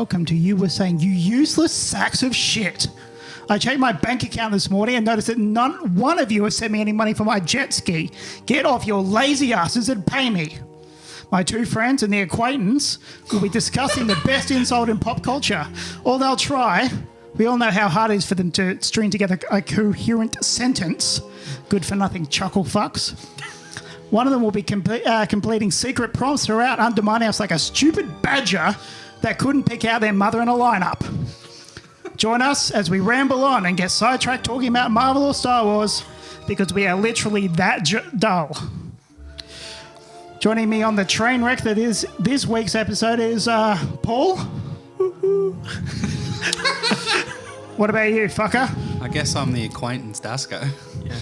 welcome to You Were Saying, you useless sacks of shit. I checked my bank account this morning and noticed that one of you has sent me any money for my jet ski. Get off your lazy asses and pay me. My two friends and the acquaintance will be discussing the best insult in pop culture. Or they'll try. We all know how hard it is for them to string together a coherent sentence. Good for nothing chuckle fucks. One of them will be completing secret prompts throughout, undermining us like a stupid badger that couldn't pick out their mother in a lineup. Join us as we ramble on and get sidetracked talking about Marvel or Star Wars because we are literally that dull. Joining me on the train wreck that is this week's episode is Paul. What about you, fucker? I guess I'm the acquaintance Dasko. Yeah.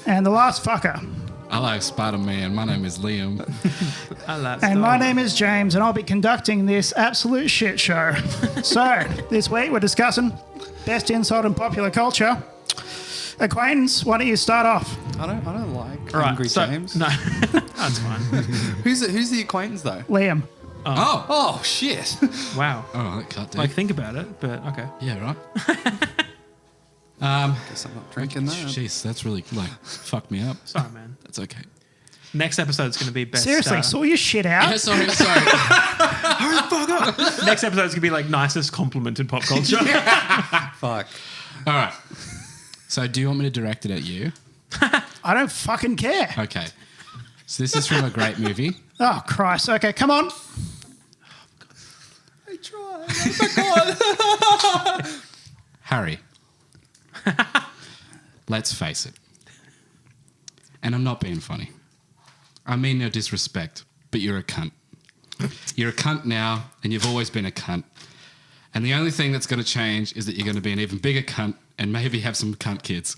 And the last fucker. Hello, Spider-Man. My name is Liam. And my name is James, and I'll be conducting this absolute shit show. So, this week we're discussing best insult in popular culture. Acquaintance, why don't you start off? I don't like All Angry right, so, James. No, that's fine. Who's the acquaintance though? Liam. Oh shit. Wow. Oh, that cut deep. Like, think about it, but okay. Yeah, right. Guess I'm not drinking that. Jeez, that's really fucked me up. Sorry, man. That's okay. Next episode's going to be best. Seriously, sort your shit out. Yeah, sorry. Hurry the fuck up. Next episode's going to be like nicest compliment in pop culture. Fuck. All right. So, do you want me to direct it at you? I don't fucking care. Okay. So this is from a great movie. Oh, Christ. Okay, come on. I tried. Oh my god. Harry. Let's face it. And I'm not being funny. I mean no disrespect, but you're a cunt. You're a cunt now, and you've always been a cunt. And the only thing that's going to change is that you're going to be an even bigger cunt and maybe have some cunt kids.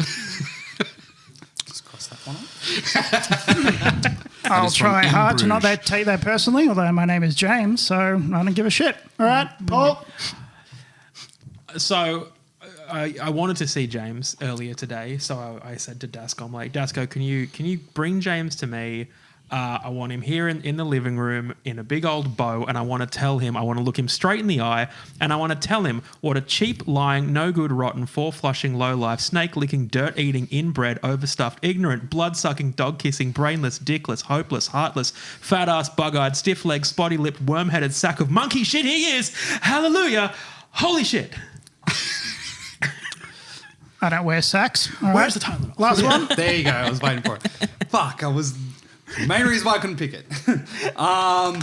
Just cross that one off. I'll is from try In hard to not Bruges. take that personally, although my name is James, so I don't give a shit. All right, Paul? So I wanted to see James earlier today, so I said to Dasko, I'm like, Dasko, can you bring James to me? I want him here in the living room in a big old bow, and I want to tell him, I want to look him straight in the eye, and I want to tell him what a cheap, lying, no good, rotten, four-flushing, low-life, snake-licking, dirt-eating, inbred, overstuffed, ignorant, blood-sucking, dog-kissing, brainless, dickless, hopeless, heartless, fat-ass, bug-eyed, stiff-legged, spotty-lipped, worm-headed sack of monkey shit he is. Hallelujah. Holy shit. I don't wear sacks. All right. Where's the time limit? Last one. There you go. I was waiting for it. Fuck. Main reason why I couldn't pick it. I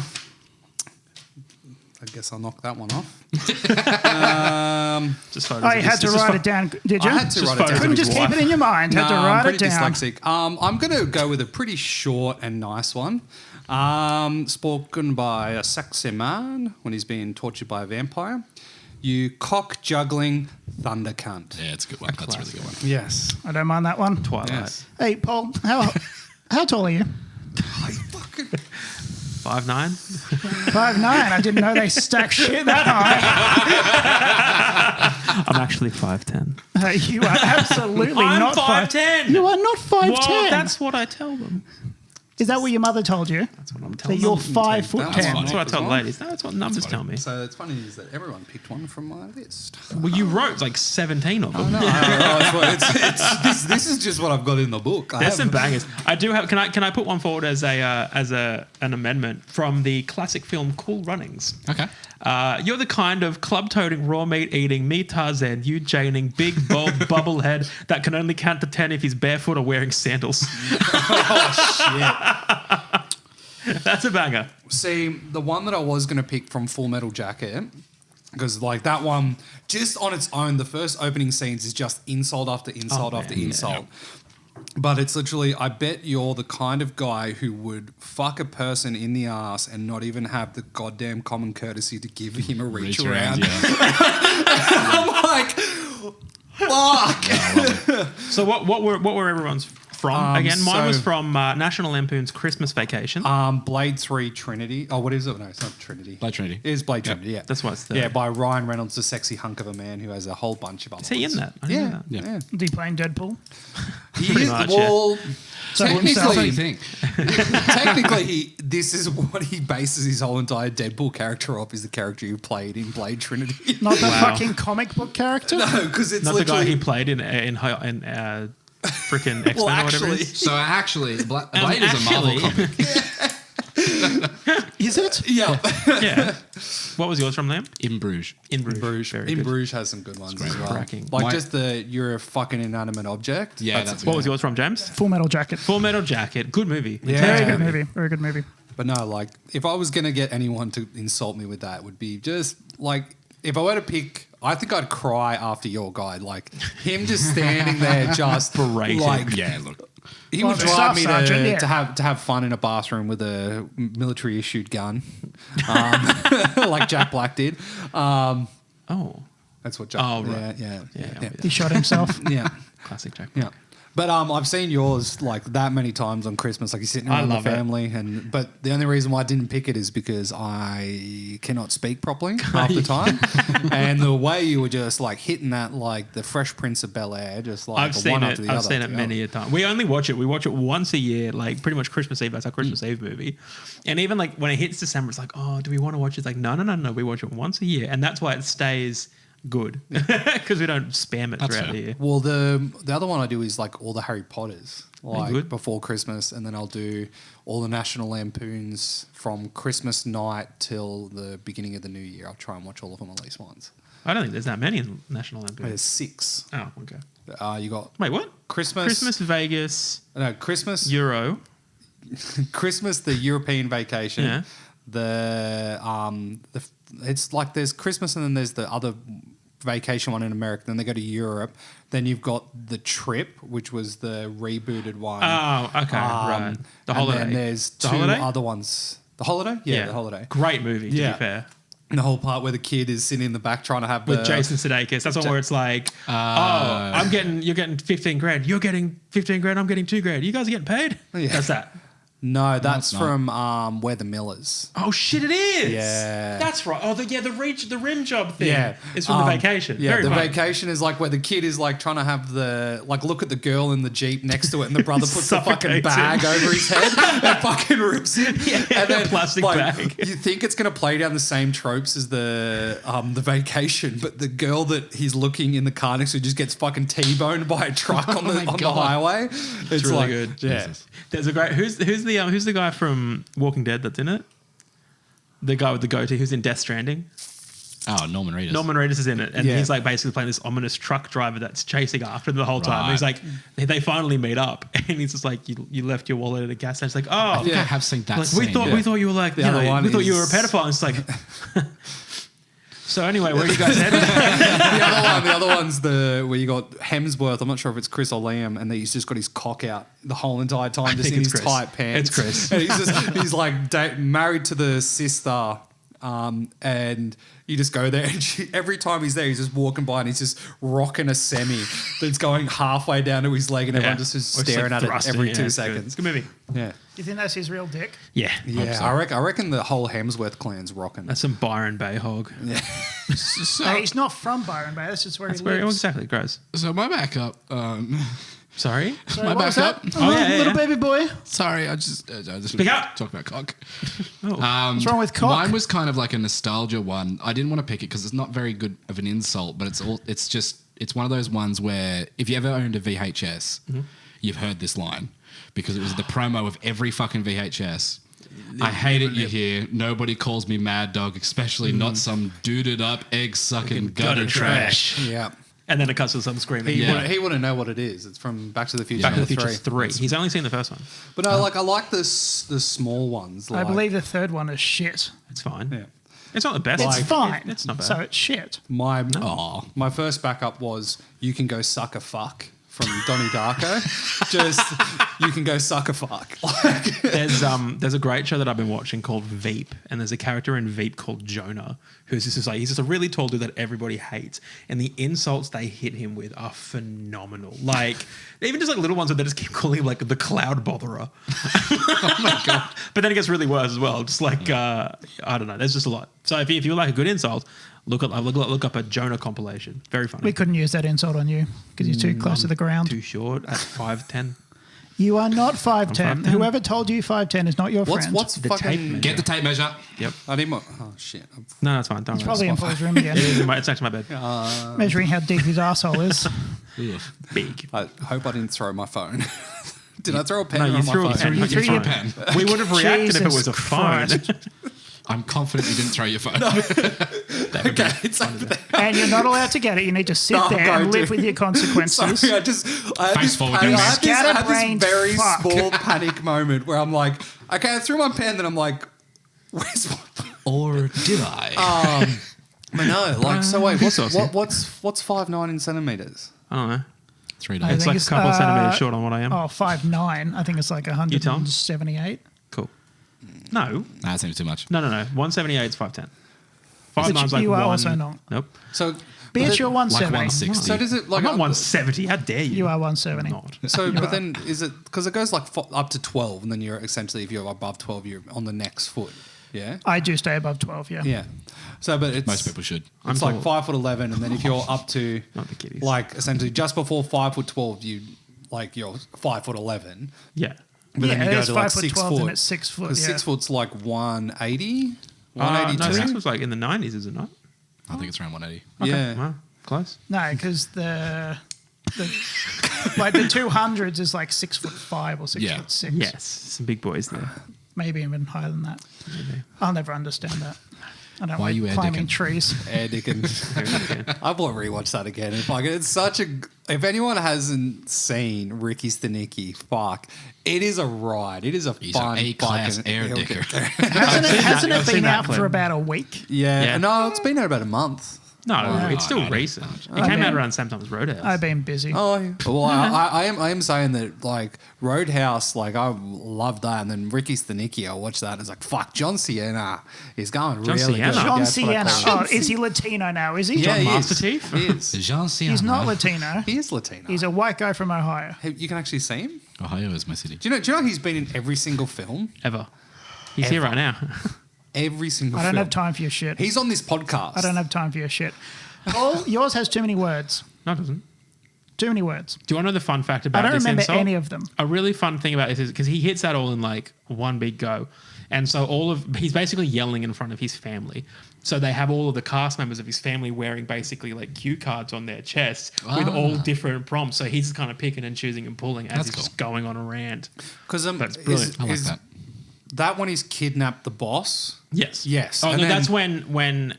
guess I'll knock that one off. Just photos Oh, of you his- had to it's just write pho- it down, did you? I had to Just write it photos down. Couldn't just keep it in your mind. Had to I'm write pretty it down. dyslexic. I'm going to go with a pretty short and nice one. Spoken by a sexy man when he's being tortured by a vampire. You cock-juggling thunder cunt. Yeah, it's a good one. That's a really good one. Yes. I don't mind that one. Twilight. Yes. Hey, Paul, how tall are you? I fucking... 5'9". 5'9". I didn't know they stack shit that high. I'm actually 5'10". You are absolutely I'm not 5'10". You are not 5'10". Well, that's what I tell them. Is that what your mother told you? That's what I'm That telling you're them. 5 foot That's 10. fine. That's what I tell As well. ladies. No, that's what numbers tell me. So it's funny is that everyone picked one from my list. Well, you wrote like 17 of them. No, this is just what I've got in the book. There's some bangers. I do have. Can I put one forward as an amendment from the classic film Cool Runnings? Okay. You're the kind of club-toting, raw meat-eating, me Tarzan, you Janing, big, bald bubblehead that can only count to 10 if he's barefoot or wearing sandals. Oh, shit. That's a banger. See, the one that I was going to pick from Full Metal Jacket, because like that one, just on its own, the first opening scenes is just insult after insult after insult. But it's literally, I bet you're the kind of guy who would fuck a person in the ass and not even have the goddamn common courtesy to give him a reach around. Yeah. I'm like, fuck. So what were everyone's from? Again, mine was so- from National Lampoon's Christmas Vacation. Blade 3 Trinity. Oh, what is it? No, it's not Trinity. Blade Trinity. It is Blade Trinity, yeah. That's what it's the- Yeah, by Ryan Reynolds, the sexy hunk of a man who has a whole bunch of other Is he in ones. that? I didn't know Yeah, that. yeah. Do you play in Deadpool? Pretty much, yeah. well, So What do you technically, think? this is what he bases his whole entire Deadpool character off, is the character he played in Blade Trinity. Not the Wow. fucking comic book character. No, because it's Not the guy literally... he played in freaking X-Men well, or whatever it actually, is. So actually, Blade is a Marvel comic. Is it? yeah. Yeah. What was yours from them? In Bruges. In Bruges. Very good. Bruges has some good ones as well. Cracking. Like My- just you're a fucking inanimate object. Yeah, that's What was yours from, James? Full Metal Jacket. Full Metal Jacket. Good movie. Yeah. Very good movie. Very good movie. But no, like if I was gonna get anyone to insult me with that, it would be just like if I were to pick. I think I'd cry after your guy, like him just standing there, just Berating. like Yeah, look. he Well, would the drive staff me sergeant, yeah. to have fun in a bathroom with a military issued gun, like Jack Black did. Oh. That's what Jack. Oh, right. Yeah. He shot himself. Yeah. Classic Jack. Yeah. But I've seen yours like that many times on Christmas. Like you're sitting I around the love it. family, but the only reason why I didn't pick it is because I cannot speak properly half the time, and the way you were just like hitting that like the Fresh Prince of Bel Air, just like I've seen one it. after the I've other. seen it many a time. We only watch it. We watch it once a year, like pretty much Christmas Eve. That's our Christmas Eve movie. And even like when it hits December, it's like, oh, do we want to watch it? It's like, no. We watch it once a year, and that's why it stays good because we don't spam it That's throughout fair. the year. Well, the other one I do is like all the Harry Potters, like good. before Christmas, and then I'll do all the National Lampoons from Christmas night till the beginning of the New Year. I'll try and watch all of them at least once. I don't think there's that many in National Lampoon. There's 6. Oh, okay. You got Wait, what? Christmas, Vegas, Christmas, Euro. Christmas, the European vacation. Yeah. It's like there's Christmas and then there's the other vacation one in America. Then they go to Europe. Then you've got the Trip, which was the rebooted one. Oh, okay, right. The Holiday. And then there's The 2 Holiday? other ones. The Holiday? Yeah, The Holiday. Great movie, to Yeah. be fair. And the whole part where the kid is sitting in the back trying to have With Jason Sudeikis. That's one where it's like, you're getting 15 grand. You're getting 15 grand. I'm getting 2 grand. You guys are getting paid? Yeah. That's that. No, that's it's not. from We're the Millers. Oh shit! It is. Yeah. That's right. Oh, the rim job thing. Yeah, is from the vacation. Yeah, Very the fun. vacation is like where the kid is like trying to have the like look at the girl in the Jeep next to it, and the brother puts the fucking Suffocates bag him. over his head and fucking rips it. Yeah, and then, a plastic like, bag. You think it's gonna play down the same tropes as the vacation, but the girl that he's looking in the car next to just gets fucking T-boned by a truck on the highway. It's really like, good. Yeah. Jesus. There's a great. Who's the guy from Walking Dead that's in it? The guy with the goatee who's in Death Stranding. Oh, Norman Reedus. Norman Reedus is in it, and Yeah. he's like basically playing this ominous truck driver that's chasing after him the whole time. And he's Right. like, they finally meet up, and he's just like, you left your wallet at a gas station. It's like, I oh, think I have seen that like scene. we thought you were like, The other one we thought you were a is- pedophile. And it's like, so anyway, where are you guys headed? The other one's where you got Hemsworth. I'm not sure if it's Chris or Liam, and he's just got his cock out the whole entire time, just think in it's his Chris. tight pants. It's Chris. And he's like married to the sister, and you just go there, and every time he's there, he's just walking by, and he's just rocking a semi that's going halfway down to his leg, and everyone just is Or it's staring like at it thrusting. every Yeah, 2 it's good. seconds. It's a good movie. Yeah, You think that's his real dick? Yeah. yeah. so. I reckon the whole Hemsworth clan's rocking. That's some Byron Bay hog. No, he's not from Byron Bay. That's just where That's he where lives. exactly it grows. So my backup. Sorry? Sorry, my what was backup. that? Oh, yeah, Little yeah. baby boy. Sorry, I just Speak up. talk about cock. What's wrong with cock? Mine was kind of like a nostalgia one. I didn't want to pick it because it's not very good of an insult, but it's one of those ones where if you ever owned a VHS, you've heard this line because it was the promo of every fucking VHS. I hate it, you hear. Nobody calls me Mad Dog, especially not some duded up, egg sucking gutter trash. Yeah. And then it cuts to some screaming. He wouldn't know what it is. It's from Back to the Future. Back to the 3. Future 3. He's only seen the first one. But no, like I like the small ones. I Like, believe the third one is shit. It's fine. Yeah. It's not the best. It's fine. It's not bad. So it's shit. My first backup was "You Can Go Suck a Fuck" from Donnie Darko. Just you can go suck a fuck. There's a great show that I've been watching called Veep, and there's a character in Veep called Jonah, who's just like he's just a really tall dude that everybody hates, and the insults they hit him with are phenomenal. Like even just like little ones where they just keep calling him like the cloud botherer. Oh my god! But then it gets really worse as well. Just like I don't know. There's just a lot. So if you like a good insult, Look up a Jonah compilation. Very funny. We couldn't use that insult on you because you're too close to the ground. Too short at 5'10". You are not 5'10". 5'10". Whoever told you 5'10" is not your friend. What's The fucking... tape measure. Get the tape measure. Yep. I need more... Oh, shit. No, that's fine. Don't It's worry. probably in Paul's room again, It is it's next to my bed. measuring how deep his asshole is. Big. I hope I didn't throw my phone. Did I throw a pen No, on you my threw a phone? pen. You on threw your your phone. We would have reacted if it was a Jesus phone. Christ. I'm confident you didn't throw your phone. Okay, it's over there. And you're not allowed to get it. You need to sit No, there go, and live dude. with your consequences. Sorry, I had this Face forward, panic- young I man. had this Scatterbrained very fuck. small panic moment where I'm like, okay, I threw my pen, then I'm like, where's my... Or did I? But no, like, so wait, what's saucy. what's 5'9" in centimeters? I don't know. 3 I days. It's think like a it's, couple of centimeters short on what I am. Oh, 5'9". I think it's like tell him. 178. Cool. No. Nah, that seems too much. No. 178 is 5'10". 5'9's like you are one. also not. Nope. So, Bitch, you're Like 170. 160. so does it like I'm not 170. How dare you? You are 170. Not. So, but then is it because it goes like up to 12, and then you're essentially if you're above 12, you're on the next foot. Yeah. I do stay above 12, yeah. Yeah. So, but it's Most people should. It's I'm like tall. 5'11", and then if you're up to Not the kiddies. like essentially just before 5'12", you're 5'11". Yeah. But then you it go is to like 5'12", 6 foot. then it's 6 foot, Because yeah. 6 foot's like 180, No, 182. 6 was like in the 90s, is it not? I think it's around 180. Yeah. Well, close. No, because the like the 200s is like 6'5" or 6'6". Yes. Some big boys there. Maybe even higher than that. Maybe. I'll never understand that. I don't Why like you air climbing dicking? trees. Air Dickin. I will rewatch that again. It's such a. If anyone hasn't seen Ricky Stenicki, fuck, it is a ride. It is a He's fun an A-class fucking air hill dicker. kick. Hasn't I've it seen been that out clip. for about a week? Yeah. Yeah. No, it's been out about a month. No, it's still no, no. recent. It came out around Sam's Roadhouse. I've been busy. Oh, yeah. Well, I am saying that like Roadhouse, like I love that, and then Ricky Stenicki, I watched that, and it's like fuck, John Sienna is going John really Sienna? good. John That's what I Sienna. call Oh, it. is he Latino now? Is he? Yeah, he Master is. Chief? He is. Jean Sienna. He's not Latino. He is Latino. He's a white guy from Ohio. Hey, you can actually see him. Ohio is my city. Do you know he's been in every single film? Ever. He's here right now. Every single I film. don't have time for your shit. He's on this podcast. I don't have time for your shit. Paul, yours has too many words. No, it doesn't. Too many words. Do you want to know the fun fact I about don't this remember insult? any of them. A really fun thing about this is because he hits that all in like one big go. And so he's basically yelling in front of his family. So they have all of the cast members of his family wearing basically like cue cards on their chests with all different prompts. So he's kind of picking and choosing and pulling as That's he's cool. just going on a rant. Because That's brilliant. I like that. That when he's kidnapped the boss. Yes. Yes. Oh, And no, then- that's when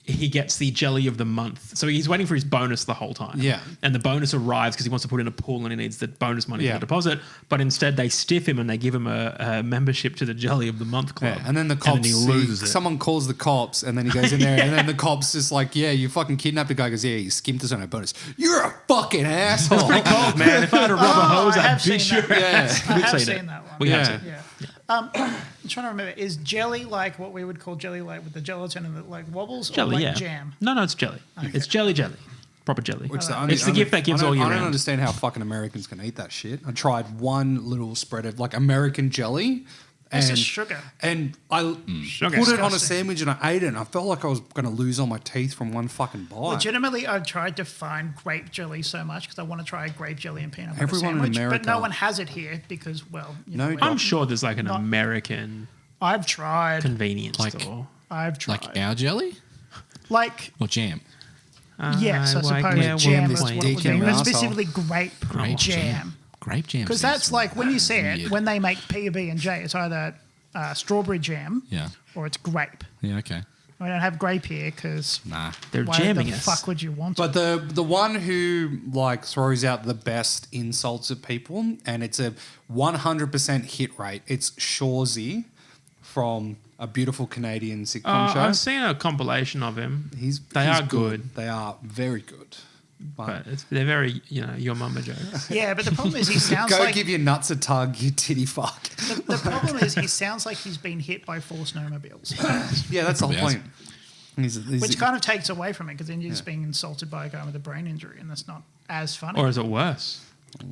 he gets the jelly of the month. So he's waiting for his bonus the whole time. Yeah. And the bonus arrives because he wants to put in a pool and he needs the bonus money for Yeah. the deposit. But instead they stiff him and they give him a membership to the jelly of the month club. Yeah, and then the cops, And then he loses it. someone calls the cops, and then he goes in there, and then the cops just like, yeah, you fucking kidnapped a guy. Goes, yeah, you skimped us on our bonus. You're a fucking asshole. Oh, man, if I had a rubber hose, I I'd have be seen sure. that. Yeah. I We've have seen seen it. that one. We have Yeah. seen it. Yeah. I'm trying to remember. Is jelly like what we would call jelly, like with the gelatin and the like wobbles, Jelly, or like yeah. jam? No, it's jelly. It's jelly. Proper jelly. Which It's the gift that gives all year I don't round. understand how fucking Americans can eat that shit. I tried one little spread of like American jelly. It's And, just sugar. and I Sugar. put it on a Disgusting. sandwich and I ate it, and I felt like I was going to lose all my teeth from one fucking bite. Legitimately, I've tried to find grape jelly so much because I want to try a grape jelly and peanut butter Everyone in sandwich, but America- no one has it here because, well, you No know, doubt. I'm sure there's like an Not- American I've tried. convenience Like- store. I've tried. Like our jelly Like, or jam? yes, I like suppose their jam this is what it dick would in be, my but arsehole. specifically grape jam. Grape jam. Because seems that's like when you see it, weird. when they make P&B and J, it's either strawberry jam Yeah. or it's grape. Yeah. Okay. I don't have grape here because Nah. They're why jamming the us. fuck would you want But it? the one who like throws out the best insults at people, and it's a 100% hit rate. It's Shawsey from A Beautiful Canadian Sitcom Show. I've seen a compilation of him. They he's are good. They are very good. But they're very, your mama jokes. Yeah, but the problem is he sounds Go like give your nuts a tug, you titty fuck. the problem is he sounds like he's been hit by 4 snowmobiles, Yeah, that's the whole Probably point. He's which kind of takes away from it because then you're just being insulted by a guy with a brain injury, and that's not as funny. Or is it worse?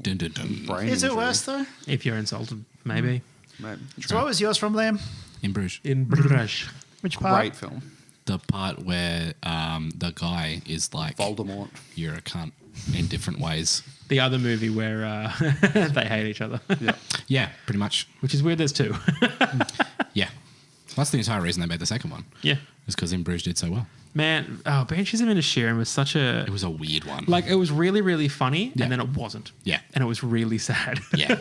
Dun, dun, dun. brain Is it injury. worse though? If you're insulted, maybe. Mate, So what was yours from Liam? In Bruges. In Bruges. Which part? great film. The part where the guy is like, Voldemort. "You're a cunt," in different ways. The other movie where they hate each other, Yeah. Yeah, pretty much. which is weird. There's two. Yeah, that's the entire reason they made the second one. Yeah, Is because In Bruges did so well. man. Oh, Banshees of Inisherin was such a It was a weird one. like. It was really, really funny, Yeah. and then it wasn't. Yeah. and it was really sad. Yeah.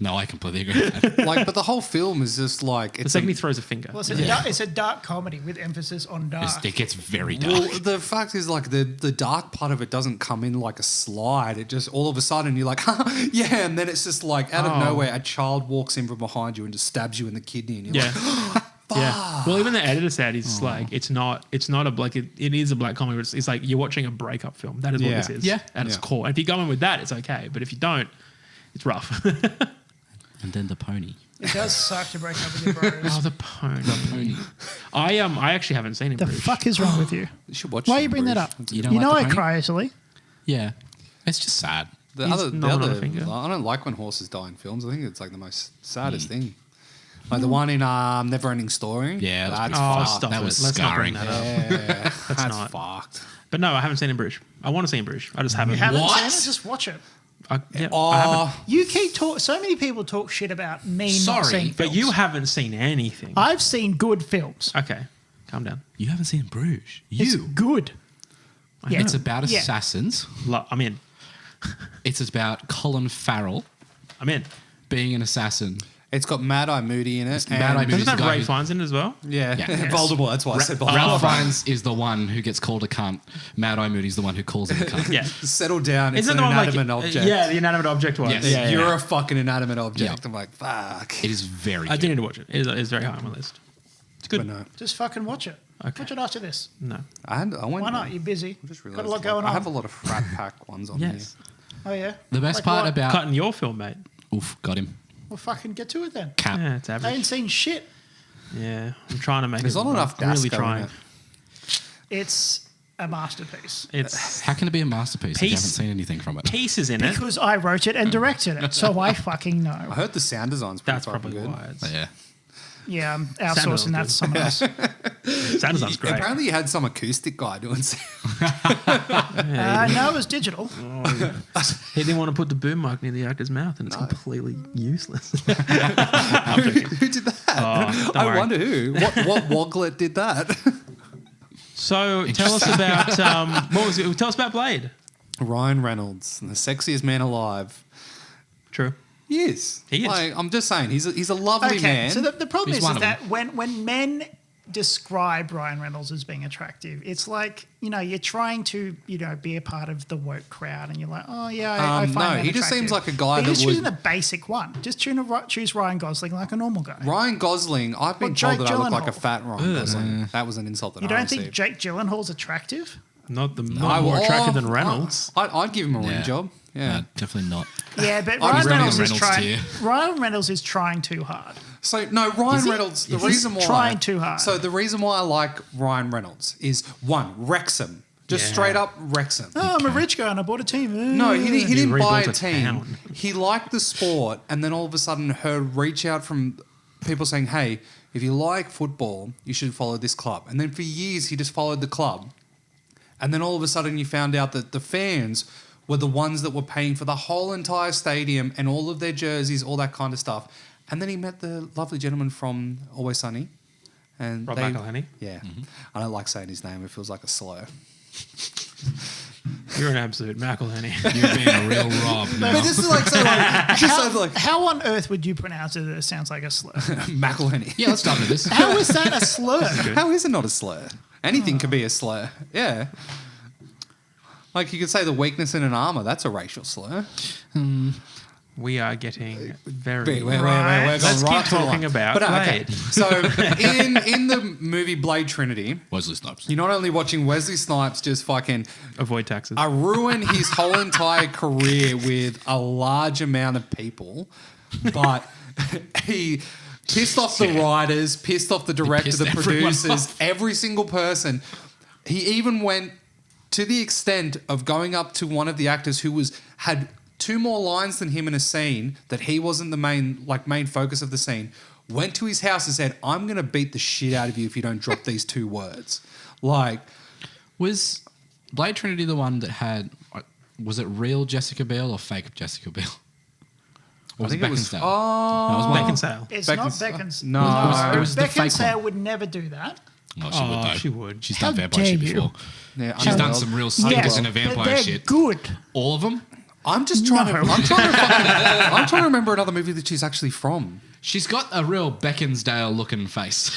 No, I completely agree with that. Like, but the whole film is just like The it's second he throws a finger. Well, it's a dark comedy with emphasis on dark. It gets very dark. Well, the fact is, like, the dark part of it doesn't come in like a slide. It just all of a sudden you're like, yeah, and then it's just like out of nowhere, a child walks in from behind you and just stabs you in the kidney, and you're Yeah. like, Yeah. Well, even the editor said he's like, it's not a black. It is a black comedy. But it's like you're watching a breakup film. That is what Yeah. this is. Yeah. At its Yeah. core. And if you go in with that, it's okay. But if you don't, it's rough. And then the pony. It does suck to break up with your bros. Oh, the pony. Pony. I actually haven't seen it. The fuck is wrong with you? you should watch. Why it, you bring that Bruce. up? It's You good. don't You know like I the cry easily. Yeah. It's just sad. The He's other, gnawing on a finger. I don't like when horses die in films. I think it's like the most saddest thing. Like the one in Never Ending Story. Yeah, that's Oh, fucked. stop That it. was Let's not bring scarring. that up. Yeah, that's not. fucked. But no, I haven't seen it in Bruges. I want to see it in Bruges. I just haven't. You haven't What? seen it? Just watch it. I haven't. Oh, You keep so many people talk shit about me not Sorry, seeing But films. you haven't seen anything. I've seen good films. Okay, calm down. You haven't seen Bruges. It's good. Yeah. It's about Yeah. assassins. I'm in. It's about Colin Farrell I'm in. being an assassin. it's got Mad Eye Moody in it. Mad Eye and- Moody's Doesn't the have guy Ray who- Fiennes in it as well? Yeah, Yeah. Yes. Voldemort. That's why I said Voldemort. Ralph Fiennes is the one who gets called a cunt. Mad Eye Moody's the one who calls him a cunt. Yeah. Settle down. It's Isn't an the one like inanimate object. Yeah, the inanimate object one. Yes. Yeah, You're a fucking inanimate object. Yeah. I'm like, fuck. It is very I good. do need to watch it. It's very high on my list. It's good. But no, Just fucking watch it. Okay. Watch it after this. No. I went. Why not? You're busy. I just Got realized a lot going I on. have a lot of frat pack ones on Yes. Oh, yeah? The best Like part what? about... Cutting your film, mate. Oof, got him. Well, fucking get to it then. Cat. Yeah, it's I average. ain't seen shit. Yeah, I'm trying to make There's it. not enough I'm really Dasco in trying. it. It's a masterpiece. It's How can it be a masterpiece if you Peace. haven't seen anything from it? pieces in it. Because I wrote it and directed it, so I fucking I know. heard the sound design's pretty That's fucking probably good. why. It's, Yeah. Yeah, I'm Sounded outsourcing that good. to someone else. Sound design's great. Apparently, you had some acoustic guy doing sound. No, it was digital. He didn't want to put the boom mic near the actor's mouth, and it's completely useless. Who did that? Don't I worry. wonder who. What Woglet did that? So tell us about what was it? Tell us about Blade. Ryan Reynolds, the sexiest man alive. True. He is. He is. Like, I'm just saying, he's a lovely Okay, man. so the problem He's is one of that when men describe Ryan Reynolds as being attractive, it's like, you're trying to, be a part of the woke crowd and you're like, oh, yeah, I find no, that he just attractive. seems like a guy But that you're just choosing would- the basic one. Just choose Ryan Gosling like a normal guy. Ryan Gosling, I've been Or told Jake that I look like a Gyllenhaal. fat Ryan Gosling. That was an insult that You I don't think received. Jake Gyllenhaal's attractive? Not more attractive than Reynolds. I'd give him a ring Yeah. job. Yeah. Definitely not. Yeah, but I'm Ryan running Reynolds on is Reynolds trying. tier. Ryan Reynolds is trying too hard. So no, Ryan he? Reynolds. The He's reason why trying too hard. So the reason why I like Ryan Reynolds is one, Wrexham, just Yeah. straight up Wrexham. Oh, I'm a rich guy and I bought a team. No, he didn't buy a rebuilt a team. town. He liked the sport, and then all of a sudden heard reach out from people saying, "Hey, if you like football, you should follow this club." And then for years he just followed the club, and then all of a sudden you found out that the fans were the ones that were paying for the whole entire stadium and all of their jerseys, all that kind of stuff. And then he met the lovely gentleman from Always Sunny, and Rob McElhenney? Yeah, I don't like saying his name; it feels like a slur. You're an absolute McElhenney. You're being a real Rob now. But this is like so like just so like How on earth would you pronounce it that it sounds like a slur? McElhenney. Yeah, let's start with this. How is that a slur? How is it not a slur? Anything can be a slur. Yeah. Like you could say the weakness in an armor, that's a racial slur. We are getting very. Wait, Right. we're Let's going keep right to the talking line. about But, Blade. So in the movie Blade Trinity, Wesley Snipes. you're not only watching Wesley Snipes just fucking Avoid taxes. ruin his whole entire career with a large amount of people, but he pissed off the writers, pissed off the director, pissed the everyone producers, off. every single person. He even went to the extent of going up to one of the actors who had 2 more lines than him in a scene that he wasn't the main focus of the scene. Went to his house and said, "I'm going to beat the shit out of you if you don't drop these 2 words." Like, Was Blade Trinity the one that had? Was it real Jessica Biel or fake Jessica Biel? Or was it Beckinsale? Oh, No, it was one. Beckinsale. It's Beckons- not Beckons. no. It was the fake Beckinsale one. would never do that. Oh, she would though. She would. She's How done vampire dare shit you. before. yeah, She's done Underworld. some real stinkers in a but vampire they're shit. good. All of them. I'm just trying to. No. I'm trying to. I'm trying to remember another movie that she's actually from. She's got a real Beckinsdale looking face.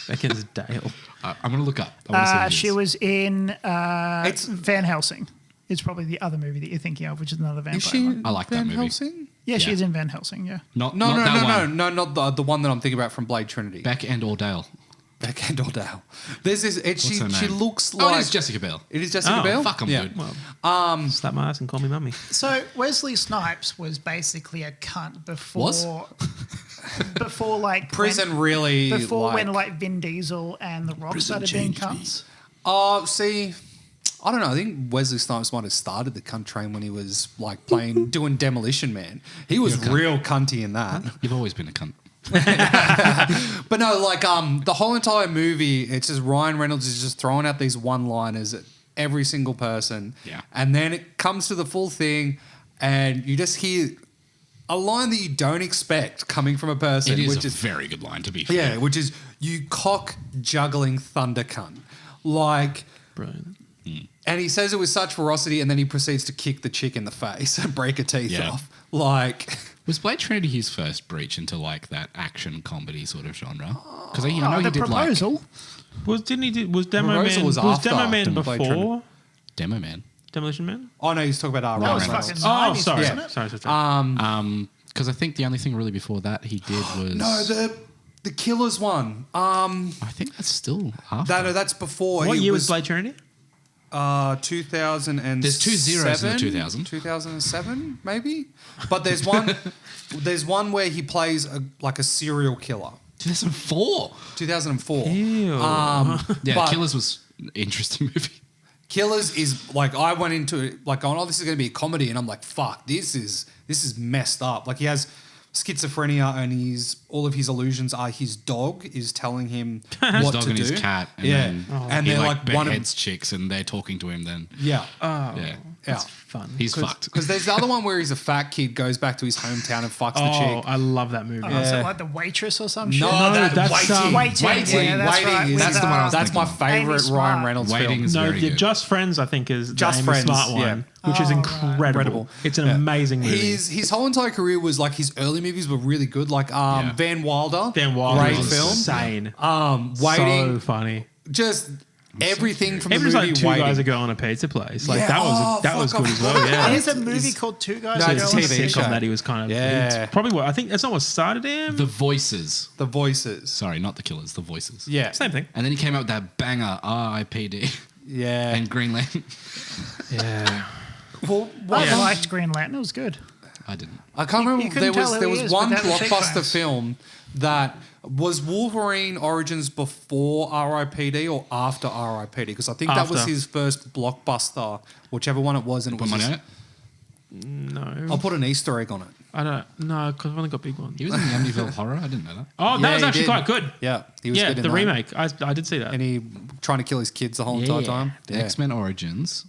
Beckinsdale. I'm gonna look up. I wanna see who it She is. was in It's- Van Helsing. It's probably the other movie that you're thinking of, which is another vampire Is she? one. I like that Van movie. Helsing? Yeah, Yeah. she's in Van Helsing, yeah. Not No, not that one. not the one that I'm thinking about from Blade Trinity. Beck and Ordale. Beck and Ordale. There's this. She her she name? looks Oh, like it is Jessica Biel. It is Jessica Oh, Biel. Fuck 'em, yeah. dude. Well, slap my ass and call me mummy. So Wesley Snipes was basically a cunt before Was? before like Prison really. before when like Vin Diesel and The Rock started being cunts. Oh, see, I don't know. I think Wesley Snipes might have started the cunt train when he was like doing Demolition Man. He was You're a cunt. real cunty in that. You've always been a cunt. But no, like the whole entire movie, it's just Ryan Reynolds is just throwing out these one-liners at every single person. Yeah. And then it comes to the full thing, and you just hear a line that you don't expect coming from a person, It is which a is very good line to be fair. yeah, which is you cock juggling thunder cunt, like. Brilliant. And he says it with such ferocity, and then he proceeds to kick the chick in the face and break her teeth Yeah. off. Like, Was Blade Trinity his first breach into like that action comedy sort of genre? Because I know Oh, he the did proposal. Was Demo Rosa Man? was Was after Demo Man Blade before like Demo Man. Demolition Man? oh no, he's talking about That was Ryan Reynolds. fucking Oh, 90s, sorry. wasn't it? Sorry. Because I think the only thing really before that he did was No, the Killers one. I think that's still after. That's before. What He year was Blade Trinity? 2007. There's two zeros in the 2000. 2007, maybe. But there's one. There's one where he plays like a serial killer. 2004. 2004. Ew. Yeah, But- Killers was an interesting movie. Killers is like I went into it like going, oh, this is going to be a comedy, and I'm like, fuck, this is messed up. Like he has schizophrenia, and all of his illusions are his dog is telling him His what dog to and do. his cat, and yeah, then and he they're like like one of beheads chicks, and they're talking to him. Then yeah, Oh, yeah, that's Yeah. fun. he's fucked. because there's the other one where he's a fat kid goes back to his hometown and fucks the Oh, chick. I love that movie. Oh, so like the waitress or some shit. No, that's, waiting. Waiting. Waiting. Yeah, that's Waiting right. is- With, That's the one I was That's my thinking Amy favorite Smart. Ryan Reynolds Waiting film. is No, very the good. Just Friends, I think, is Just the Amy Friends, Smart one, yeah. which is Oh, right. incredible. Incredible. It's an Yeah. amazing movie. His whole entire career was like his early movies were really good, like Yeah. Van Wilder. Dan Wilder great was film. insane. Waiting, So funny. just everything from Even the just movie. like two Waiting. guys ago on a pizza place. Like Yeah. that was Fuck, good I as well. forgot. Yeah. And there's a movie called Two Guys No, Ago. it's It's a a TV sitcom show. that he was kind of. Yeah. It's probably what I think that's not what started him. The Voices. The Voices. Sorry, not the Killers. The Voices. Yeah, Same thing. And then he came out with that banger R.I.P.D. yeah. and Green Lantern. Yeah. well, I liked Green Lantern. It was good. I didn't. I can't You remember. couldn't tell who There he was is one without the blockbuster cheekbones. film that was Wolverine Origins before R.I.P.D. or after R.I.P.D. because I think that was After. his first blockbuster, whichever one it was, and it Put was. money on it. No. I'll put an Easter egg on it. I don't know because I've only got big ones. He was in the Amityville Horror. I didn't know that. Oh, Yeah, that was he actually did. quite good. Yeah, he was Yeah, good in the that. remake. I did see that. and he trying to kill his kids the whole entire time. The Yeah. X-Men Origins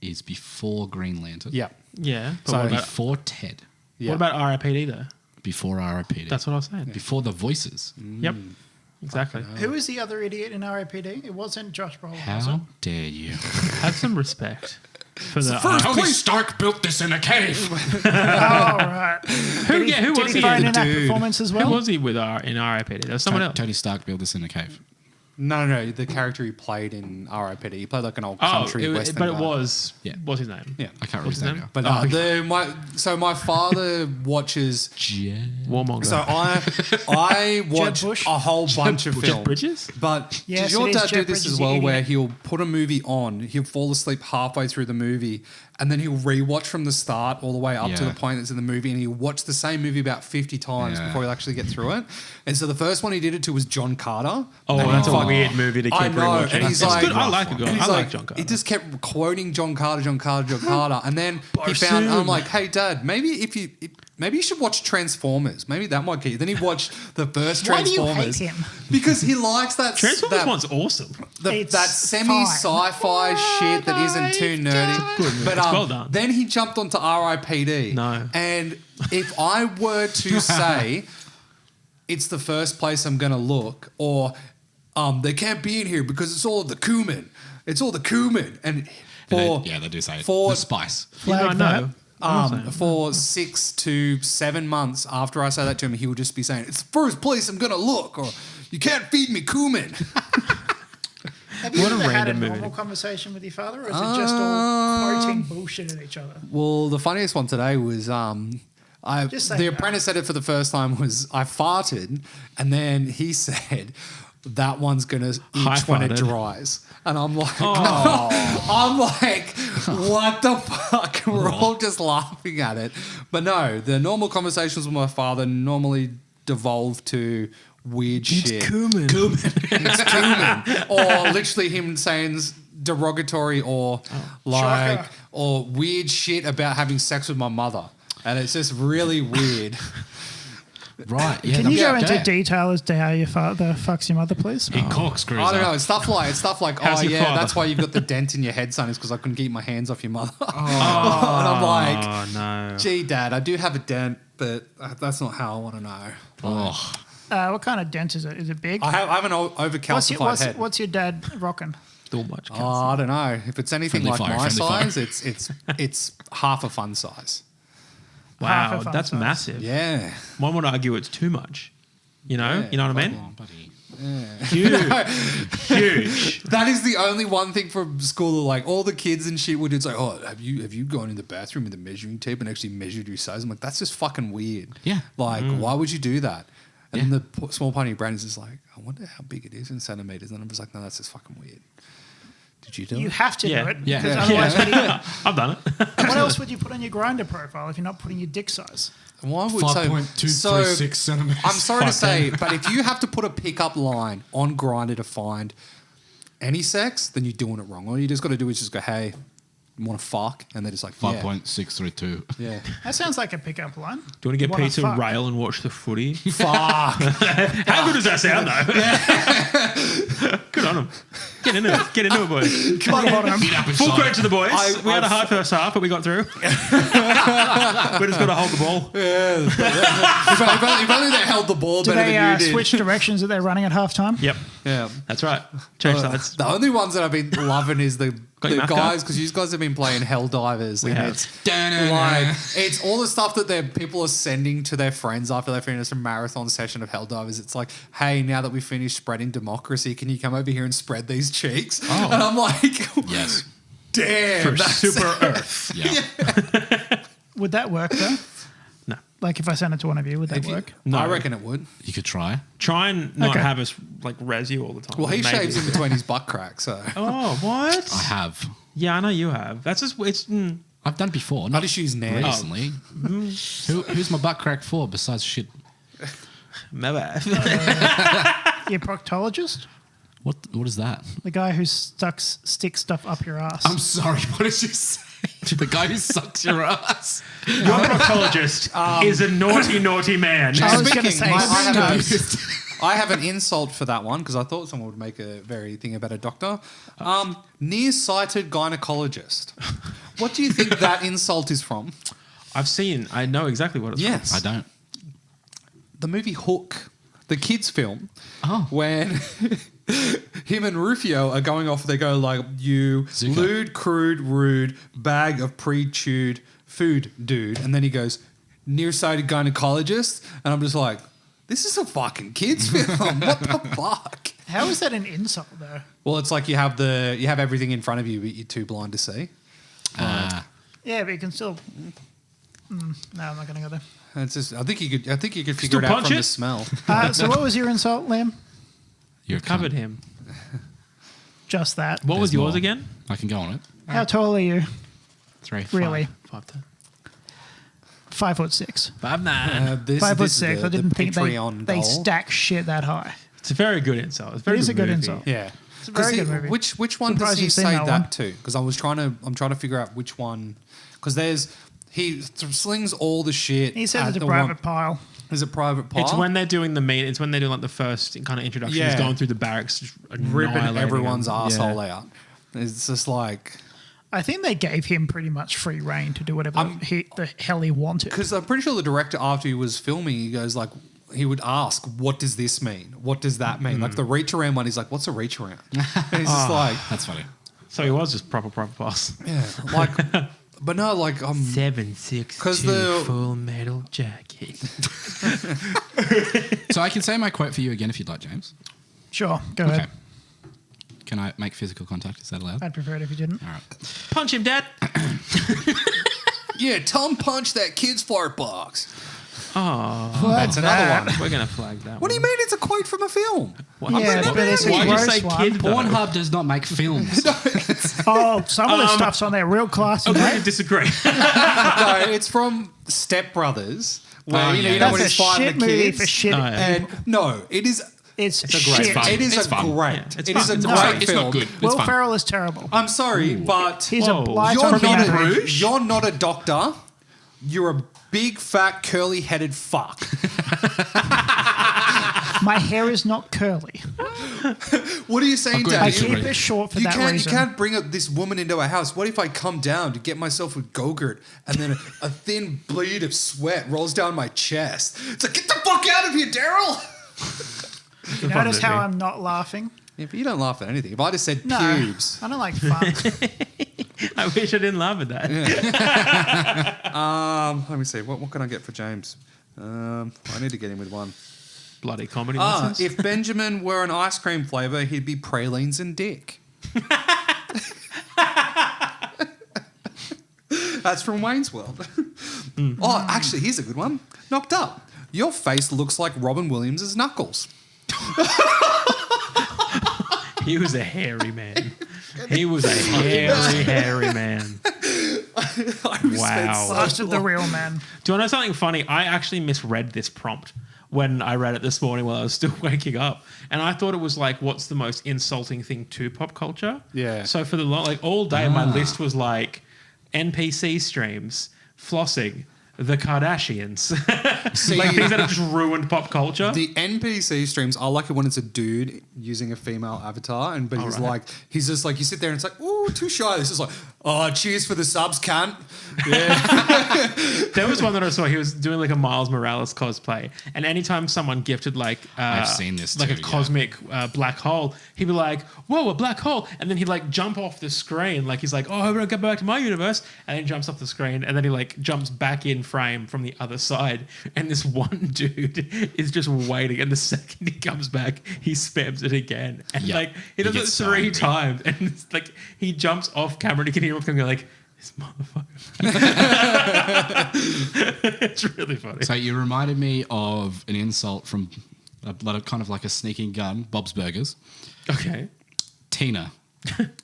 is before Green Lantern. Yeah, Yeah. But So what about, Before Ted. yeah. what about R.I.P.D. though? Before R.I.P.D. That's what I was saying. Before The Voices. Yep. Exactly. Who was the other idiot in R.I.P.D.? It wasn't Josh Brolin, was it? How dare you? Have some respect for the. Tony Stark built this in a cave. Oh, right. who Did was he he? phone in that dude? performance as Who well? was he with in R.I.P.D.? There was someone else. Tony Stark built this in a cave. No, the character he played in R.I.P.D. He played like an old Oh, country western but it guy. was. Yeah. What's his name? Yeah. I can't What's remember his his name? name now. But my father watches. Warmonger. So I watch Bush? a whole bunch of Jeff films. Bridges? But Yes, does your it is dad do Jeff this Bridges, as you well, where idiot. he'll put a movie on, he'll fall asleep halfway through the movie, and then he'll rewatch from the start all the way up to Yeah. the point that's in the movie, and he'll watch the same movie about 50 times Yeah. before he'll actually get through it. And so the first one he did it to was John Carter. Oh, And that's a fuck- weird movie to keep I know, rewatching. and he's It's like, good. I like it. and he's I like John Carter. He just kept quoting John Carter, and then he found. I'm like, hey, Dad, maybe if you maybe you should watch Transformers. Maybe that might get you. Then he watched the first Why do you Transformers. hate him? Because he likes that Transformers that, one's awesome. It's that semi-sci-fi shit that isn't too nerdy. Good movie. But It's well done. then he jumped onto R.I.P.D. No. And if I were to say it's the first place I'm going to look, or they can't be in here because it's all the cumin. It's all the cumin. And for, they do say it. for The spice. Flag I know. for 6 to 7 months after I say that to him, he will just be saying, it's the first place I'm going to look, or you can't feed me cumin. Have you What a ever had a random normal movie. conversation with your father, or is it just all quoting bullshit at each other? Well, the funniest one today was Just say the no. apprentice said it for the first time was I farted, and then he said that one's gonna itch when it High-farted. dries, and I'm like, I'm like, what the fuck? We're all just laughing at it, but no, the normal conversations with my father normally devolve to weird shit. Cumin. It's cumin. Or literally him saying derogatory or like Shocker. or weird shit about having sex with my mother. And it's just really weird. Right. Yeah. Can you go into dare. detail as to how your father fucks your mother, please? He corkscrews. I don't know. up. It's stuff like How's oh your yeah, father? that's why you've got the dent in your head, son, is because I couldn't keep my hands off your mother. And I'm like, Oh, no. gee, Dad, I do have a dent, but that's not how I want to know. Oh. What kind of dent is it? Is it big? I have an overcalcified head. What's your dad rocking? Still much. Oh, I don't know. If it's anything Friendly like fire, my friendly size, it's half a fun size. Wow, half a fun that's size. massive. Yeah. One would argue it's too much. You know? Yeah. You know what I mean? Oh, buddy. Huge. Huge. That is the only one thing from school that like all the kids and shit would do. It's like, oh, have you gone in the bathroom with a measuring tape and actually measured your size? I'm like, that's just fucking weird. Yeah. Like, why would you do that? And Yeah. then the small part of your brain is just like, I wonder how big it is in centimeters. And I'm just like, no, that's just fucking weird. Did you do You it? have to Yeah. do it. Yeah. Because Yeah. otherwise, I've done it. what else would you put on your grinder profile if you're not putting your dick size? Why would 5.236 centimeters. I'm sorry to say, but if you have to put a pickup line on Grindr to find any sex, then you're doing it wrong. All you just got to do is just go, hey, you want to fuck? And they're just like, yeah. 5.632. Yeah. That sounds like a pickup line. Do you want to get Wanna Peter fuck? rail and watch the footy? Fuck. How good does that sound, though? Good on him. Get into it. Get into it, boys. Bottom, bottom. Full credit to the boys. We had a I've- hard first half, but we got through. We just got to hold the ball. If only they held the ball Do better they than you did. switch directions that they're running at halftime? Yep. Yeah. That's right. Change sides. The only ones that I've been loving is the Got your math guys, card? because you guys have been playing Helldivers. And have. it's like, it's all the stuff that people are sending to their friends after they finish a marathon session of Helldivers. It's like, hey, now that we've finished spreading democracy, can you come over here and spread these cheeks? Oh. And I'm like, Yes. damn. For that's- Super Earth. Yeah. Would that work though? No. Like if I sent it to one of you, would that If you- work? No. I reckon it would. You could try. Try and not Okay. have us like res you all the time. Well, he Maybe. shaves in between his butt cracks, so Oh, what? I have. Yeah, I know you have. That's just, it's, I've done before. I Not just use nails. recently. Who's my butt crack for besides shit? never. Your proctologist? What is that? The guy who sticks stuff up your ass. I'm sorry. What did you say? The guy who sucks your ass. Your proctologist is a naughty, naughty man. I was gonna Speaking, say, I have an insult for that one because I thought someone would make a very thing about a doctor. Nearsighted gynecologist. What do you think that insult is from? I know exactly what it's from. Yes. I don't. The movie Hook, the kids' film, Oh. when him and Rufio are going off, they go like, you Zuko. lewd, crude, rude, bag of pre-chewed food, dude. And then he goes, nearsighted gynecologist. And I'm just like, this is a fucking kids' film. What the fuck? How is that an insult though? Well, it's like you have everything in front of you, but you're too blind to see. Yeah, but you can still. No, I'm not going to go there. And it's just, I think you could figure Still it out punch from it? the smell. So what was your insult, Liam? You're a Covered cunt. him. Just that. What was There's yours more. again? I can go on it. How tall are you? 3. Really? 5'10". 5'6". 5'9". This 5'6". is I didn't think Patreon they goal. stack shit that high. It's a very good insult. It's a very It is a good movie. insult. Yeah. It's a very good movie. Which one does Surprised he you've seen say that that one. to? Because I'm trying to figure out which one. Because there's He slings all the shit. He says at it's a the private pile. Is it private pile? It's when they're doing it's when they're doing like the first kind of introduction. Yeah. He's going through the barracks, just ripping annihilating everyone's them. asshole Yeah. out. It's just like... I think they gave him pretty much free reign to do whatever the hell he wanted. Because I'm pretty sure the director, after he was filming, he goes like, he would ask, what does this mean? What does that mean? Like the reach around one, he's like, what's a reach around? And he's just like... That's funny. So he was just proper boss. Yeah, like... But no, like... 762 Full Metal Jacket. So I can say my quote for you again if you'd like, James. Sure, go ahead. Can I make physical contact? Is that allowed? I'd prefer it if you didn't. All right. Punch him, Dad. Yeah, Tom punched that kid's fart box. Oh, That's another one. we're going to flag that. What do you mean it's a quote from a film? Yeah, but it's a Why do you gross say one. kid, though? Pornhub does not make films. Oh, some of the stuff's on there real classy, I'm going to mate. disagree. No, it's from Step Brothers. Where, Oh, you know, yeah. you know when That's he's a fighting shit the movie kids? for shit. Oh, yeah. And no, it is... It's a great shit. fun. It is It's a fun. great... Yeah, it's it fun. is a It's great not- It's film. not good. It's Will fun. Ferrell is terrible. I'm sorry, but... He's Whoa. a blight You're on not, humanity. you're not a doctor. You're a big, fat, curly-headed fuck. My hair is not curly. What are you saying, good. Daddy? I keep it short for You that can't, reason. you can't bring up this woman into a house. What if I come down to get myself a Go-Gurt and then a thin bleed of sweat rolls down my chest? It's like, get the fuck out of here, Daryl! You notice how I'm not laughing? Yeah, but you don't laugh at anything. If I just said No, pubes... I don't like fun. I wish I didn't laugh at that. Let me see. What can I get for James? I need to get him with one. Bloody comedy nonsense. If Benjamin were an ice cream flavour, he'd be pralines and dick. That's from Wayne's World. Oh, actually, here's a good one. Knocked Up. Your face looks like Robin Williams' knuckles. He was a hairy man. He was a hairy man. Wow. Last of the real man. Do you want to know something funny? I actually misread this prompt when I read it this morning while I was still waking up. And I thought it was like, what's the most insulting thing to pop culture? Yeah. So for the like all day, my list was like NPC streams, flossing, the Kardashians. Like things that have just ruined pop culture. The NPC streams, I like it when it's a dude using a female avatar, but he's right. like, he's just like, you sit there and it's like, ooh, too shy. This is like, oh, cheers for the subs, cunt. Yeah. There was one that I saw. He was doing like a Miles Morales cosplay, and anytime someone gifted like I've seen this like too, a cosmic black hole, he'd be like, "Whoa, a black hole!" And then he'd like jump off the screen, like he's like, "Oh, I'm gonna go back to my universe," and then jumps off the screen, and then he like jumps back in frame from the other side, and this one dude is just waiting, and the second he comes back, he spams it again, and Yeah. like he He does it gets so 3 angry. times, and it's like he jumps off camera, and you can hear him going like, "This motherfucker." It's really funny. So you reminded me of an insult from kind of like a sneaking gun, Bob's Burgers. Okay. Tina.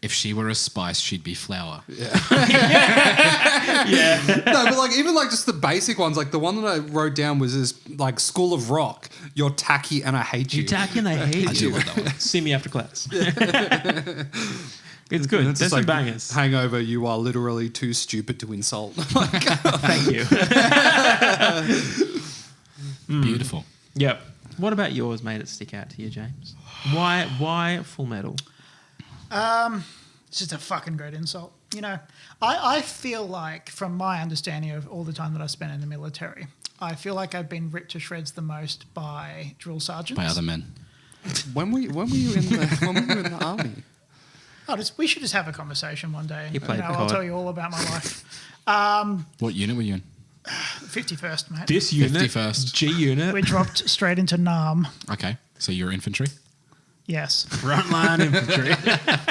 If she were a spice, she'd be flour. Yeah. No, but like even like just the basic ones, like the one that I wrote down was this like School of Rock. You're tacky and I hate you. You tacky, I hate I do you. love that one. See me after class. It's good. It's There's just some like, bangers. Hangover, you are literally too stupid to insult. Thank you. Beautiful. Yep. What about yours made it stick out to you, James? Why Full Metal? It's just a fucking great insult. You know, I feel like, from my understanding of all the time that I spent in the military, I feel like I've been ripped to shreds the most by drill sergeants. By other men. when were you in the army? We should just have a conversation one day. You played I'll COD. tell you all about my life. What unit were you in? 51st, mate. This unit, 51st. G unit, We dropped straight into Nam. Okay. So you're infantry? Yes. frontline infantry.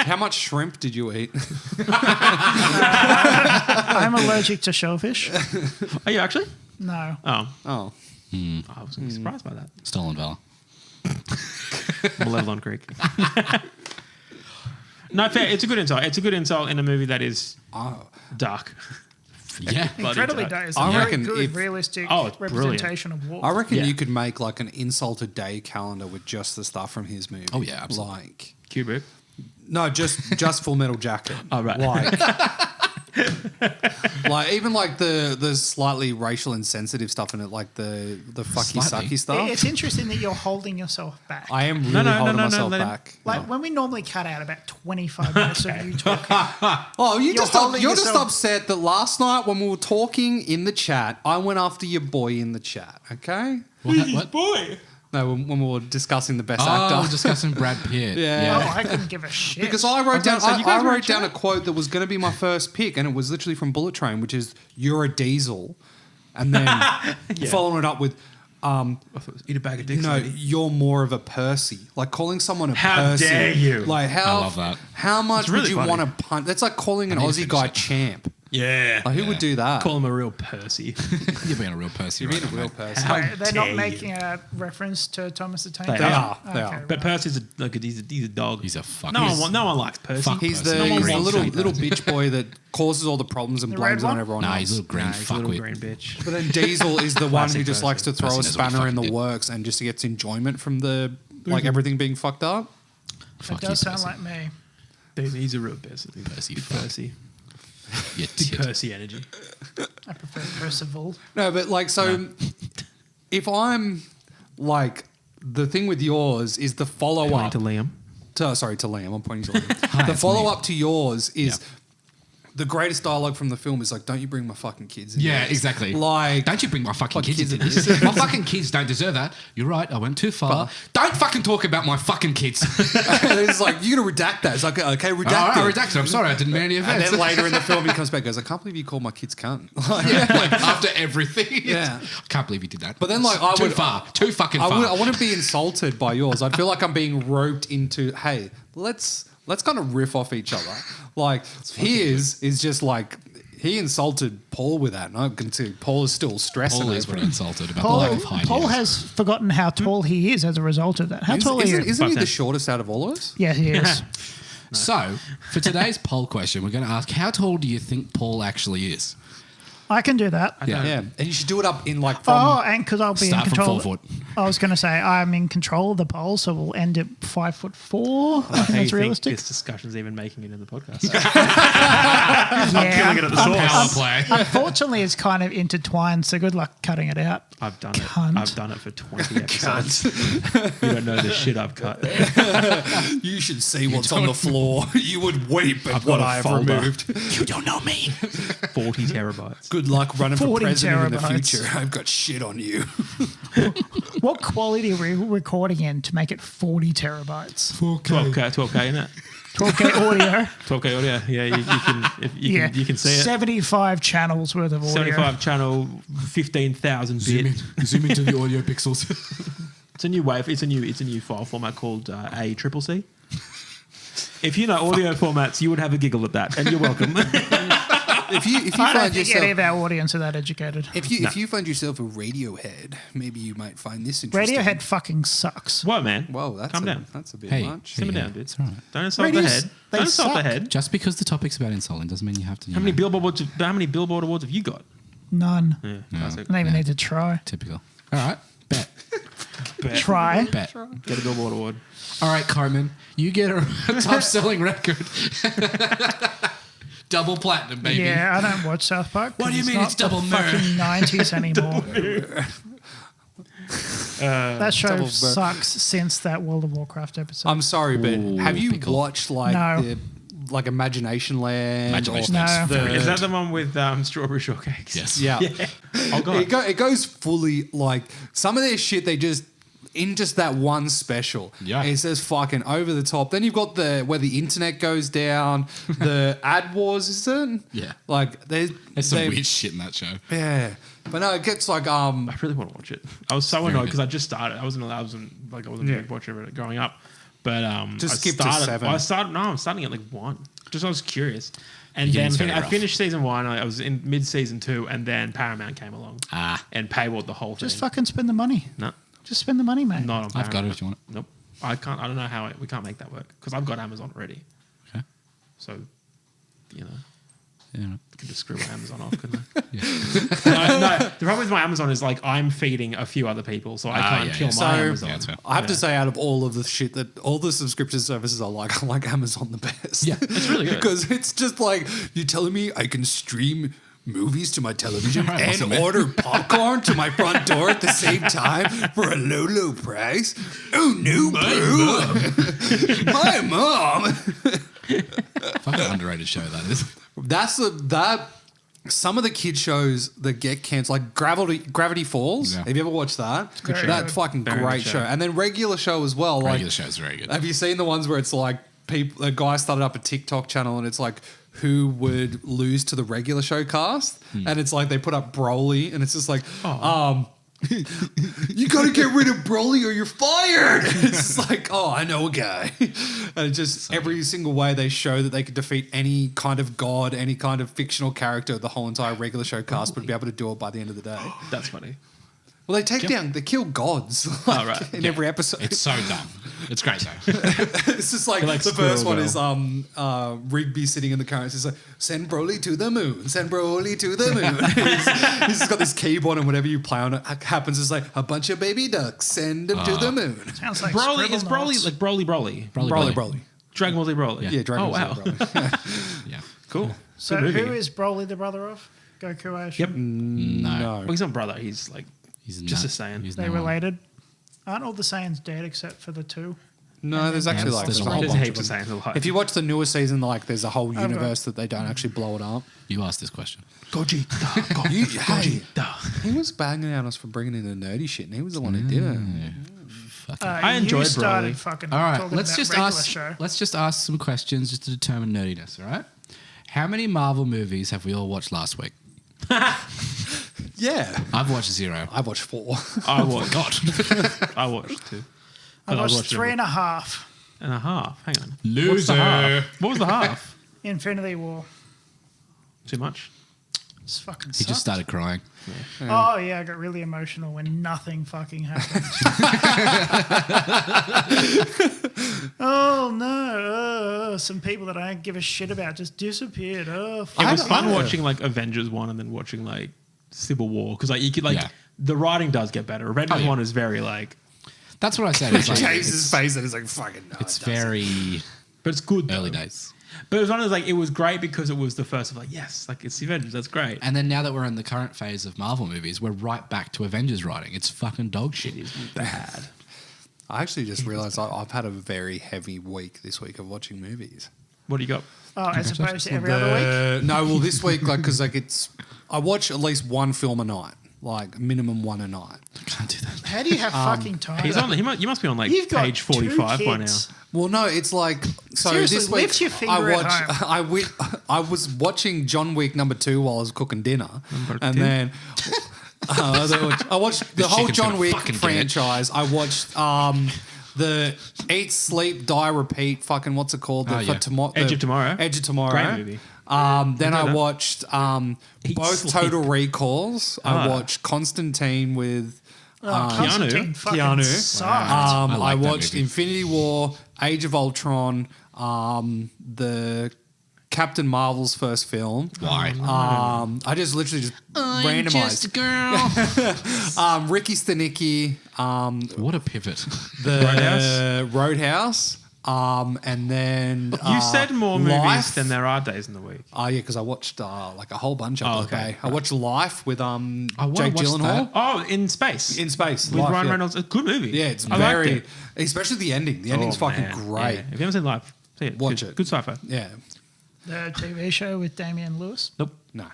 How much shrimp did you eat? I'm allergic to shellfish. Are you actually? No. Oh, Oh, I was surprised by that. Stolen Valor. Malevlon Creek. No, fair. It's a good insult. It's a good insult in a movie that is dark. Yeah. Bloody Incredibly dark. dazed. I Very reckon good, if- realistic Oh, it's brilliant. representation of war. I reckon Yeah. you could make like an insult a day calendar with just the stuff from his movie. Oh, yeah, absolutely. Like, Kubrick. no, just Full Metal Jacket. Oh, right. Like, Like even like the slightly racial insensitive stuff in it, like the fucky Slightly. sucky stuff. It's interesting that you're holding yourself back. I am really No, holding no, myself let him- back. Like when we normally cut out about 25 minutes of you talking. Oh, you're just yourself- upset that last night when we were talking in the chat, I went after your boy in the chat. Okay. What? Boy. No, when we were discussing the best Oh, actor. we're discussing Brad Pitt. Yeah. Oh, I couldn't give a shit. Because I wrote down, gonna say, you guys I were wrote in down a chat? quote that was going to be my first pick, and it was literally from Bullet Train, which is "You're a diesel," and then following it up with, Eat a bag of dicks. "No, lady. you're more of a Percy." Like calling someone a How Percy. dare you. Like how? I love that. How much It's really would you funny. want to punch? That's like calling an I need to Aussie finish guy it. champ. Yeah. Like who would do that? Call him a real Percy. You're being a real Percy. You're being a right real now, person. How Wait, they're dare not you. making a reference to Thomas the Tank They Engine? are. They are. Okay, But right. Percy's he's a dog. He's a fuck. No one likes Percy. Fuck He's Percy. the, No one he's the wants little to. little bitch boy that causes all the problems and The blames red it on one? everyone Nah, else. he's a little green Nah, he's a little fuckwit. green bitch. But then Diesel is the one Classic who just Percy. likes to throw Percy a knows what he spanner in the fucking did. works and just gets enjoyment from the everything being fucked up. That Fuck you, does sound Percy. like me. Dude, he's a real Percy. Percy, Big fuck. Percy. You Big tit. Percy energy. I prefer Percival. No, but like so, if I'm like the thing with yours is the follow Pointing up to Liam. to Liam. I'm pointing to Liam. The it's follow me. up to yours is. Yeah. The greatest dialogue from the film is like, "Don't you bring my fucking kids in Yeah, this." exactly. Like, Don't you bring my fucking fucking kids into kids this? in My fucking kids don't deserve that. You're right. I went too far. Don't fucking talk about my fucking kids. it's like you're gonna redact that. It's like, okay, redact I it. redacted. I'm sorry. I didn't mean any And offense. then later in the film, he comes back and goes, "I can't believe you called my kids cunt." Like, yeah, like after everything. Yeah. I can't believe you did that. But then, like, I too would- far. Too fucking far. I wouldn't be insulted by yours. I'd feel like I'm being roped into, hey, let's kind of riff off each other. Like his is just like he insulted Paul with that, and I can see Paul is still stressing Paul over is it. pretty insulted about the lack Paul, of height. Paul has forgotten how tall he is as a result of that. How tall are you? Isn't he the 5'10". shortest out of all of us? Yeah, he is. So, for today's poll question, we're going to ask, how tall do you think Paul actually is? I can do that. Yeah, and you should do it up in like from. Oh, and because I'll be Start in from control. 4 foot. I was going to say I'm in control of the poll, so we'll end at 5'4". I think How you that's think realistic. this discussion's even making it in the podcast? Yeah, killing it at the source. Power play. unfortunately, it's kind of intertwined. So good luck cutting it out. I've done Cunt. it. I've done it for 20 episodes. You don't know the shit I've cut. You should see what's on the floor. You would weep at I've what got a I have folder. removed. You don't know me. 40 terabytes. Good luck running for 40 president in the terabytes. future. I've got shit on you. What quality are we recording in to make it 40 terabytes? 12K, innit? 12K audio. 12K audio. Yeah, you can see it. 75 channels worth of audio. 75 channel, 15,000 bit. Zoom into the audio pixels. It's a new wave. It's a new file format called ACCC. If you know audio formats, you would have a giggle at that, and you're welcome. If you I don't find think any of our audience are that educated. if you find yourself a Radiohead, maybe you might find this interesting. Radiohead fucking sucks. What, man? Whoa, that's Calm down. That's a bit Hey, much. Simmer Yeah, down, dude. it's all right. Don't insult the Radios, head. they Don't insult the suck. head. Just because the topic's about insulting doesn't mean you have to. How many Billboard awards have you got? None. Yeah, I classic. don't even need to try. Typical. All right, bet. Try. Bet. Get a Billboard award. All right, Carmen, you get a top-selling record. Double platinum, baby. Yeah, I don't watch South Park. What do you 'cause mean not it's double the mirror? fucking 90s anymore. That show Double mirror. sucks since that World of Warcraft episode. I'm sorry, but Ooh, have you pickle. watched like No. the like Imagination Land? Imagination or Land's the- Is that the one with strawberry shortcakes? Yes. Yeah. Oh, God. It goes fully like some of their shit they just in just that one special. Yeah. It says fucking over the top. Then you've got the where the internet goes down, the ad wars, is it? Yeah. Like There's some weird shit in that show. Yeah. But no, it gets like I really want to watch it. I was so very annoyed good. because I just started. I wasn't a big watcher of it growing up. But Just I skip to started, 7. I'm starting at like 1. Just I was curious. And Beginning's then very I rough. finished season 1. I was in mid season 2, and then Paramount came along and paywalled the whole thing. Just fucking spend the money. No, Just spend the money, mate. not on Paramount. I've got it if you want it. Nope. I can't. I don't know how we can't make that work because I've got Amazon already. Okay. So, you know, Yeah. I could just screw Amazon off, couldn't I? Yeah. No, The problem with my Amazon is like I'm feeding a few other people, so I can't kill my So Amazon. Yeah, that's fair. I have to say, out of all of the shit that all the subscription services I like Amazon the best. Yeah, it's really good. Because it's just like, you're telling me I can stream movies to my television Right, and awesome, man. order popcorn to my front door at the same time for a low price? Oh no, boo! My mom. Fucking underrated show that is. That some of the kid shows that get cancelled, like Gravity Falls. Yeah. Have you ever watched that? good show. That's fucking Very great good show. show. And then regular show as well. Regular Like, show's very good. have you seen the ones where it's like a guy started up a TikTok channel and it's like who would lose to the regular show cast? And it's like they put up Broly and it's just like, you got to get rid of Broly or you're fired. It's just like, oh, I know a guy. And it's just every single way they show that they could defeat any kind of god, any kind of fictional character, the whole entire regular show cast would be able to do it by the end of the day. That's funny. Well, they kill gods right. in every episode. It's so dumb. It's great though. It's just like, like the first one Squirrel is Rigby sitting in the car. It's just like, send Broly to the moon, send Broly to the moon. he's just got this keyboard and whatever you play on it happens. It's like a bunch of baby ducks, send them to the moon. Sounds like Broly is Scribble Broly Knots. like Broly. Broly. Dragon Ball Z Broly. Yeah, Dragon Oh Ball wow. Z Broly. Yeah. Cool. So Good movie. who is Broly the brother of? Goku, I Yep. assume. No. Well, he's not brother. He's like He's just not- a Saiyan. he's They no one. related. Aren't all the Saiyans dead except for the two? No, there's actually there's- like there's a a whole There's bunch heaps of of them. Saiyans alive. If you watch the newer season, like there's a whole got- universe that they don't actually blow it up. You asked this question. Gogeta. He was banging on us for bringing in the nerdy shit, and he was the one who did it. I enjoyed you started Broly. fucking All right, talking let's about just regular ask. show. Let's just ask some questions just to determine nerdiness. All right. How many Marvel movies have we all watched last week? Yeah. I've watched 0. I watched 4. I watched. I watched 2. I But watched 3.5. and a half. Hang on. What's the Loser. half? What was the half? Infinity War. Too much. It's fucking He just started crying. Oh, yeah, I got really emotional when nothing fucking happened. Oh, no. Some people that I don't give a shit about just disappeared. Oh, fuck. It was don't fun know. watching like Avengers 1 and then watching like Civil War because like you could like Yeah. the writing does get better. Avengers yeah. 1 is very like, That's what I said. It's, like, James's face and he's like, fucking no. it's it doesn't. very but it's good. early though. days. But it was one of those like it was great because it was the first of like yes, like it's the Avengers. That's great. And then now that we're in the current phase of Marvel movies, we're right back to Avengers writing. It's fucking dog shit. It is bad. I actually just realized I've had a very heavy week this week of watching movies. What do you got? Oh, as opposed to every other week? No, well, this week, like, because like I watch at least one film a night, like minimum one a night. I can't do that. How do you have fucking time? He's on. You must be on like You've got page 2 45 by now. kids. Well, no, it's like so. Seriously, this week lift your finger I at watched. home. I was watching John Wick #2 while I was cooking dinner, and 2? then I watched the whole chicken's John gonna Wick fucking get it. franchise. I watched the Eat, Sleep, Die, Repeat. Fucking what's it called? Oh, yeah. Edge of Tomorrow. Edge of Tomorrow. Great movie. Then I that. watched Eat, both Sleep. Total Recalls. I Ah. watched Constantine with Constantine fucking Keanu. sucked. I like I that watched movie. Infinity War, Age of Ultron, the Captain Marvel's first film. Why? I just literally just randomized. girl. Ricky Stenicki, What a pivot. the Roadhouse, and then You said more movies Life. than there are days in the week. Oh yeah, because I watched like a whole bunch of Oh, them. okay. Okay, I watched Life with wanna Jake watch Gyllenhaal that. Oh, in space. in space with Life, Ryan yeah. Reynolds. A good movie. Yeah, it's I liked very, it. especially the ending. The ending's Oh, fucking man. great. Yeah. If you haven't seen Life, see it. Watch good, it. Good sci-fi. Yeah, The TV show with Damian Lewis. Nope. no.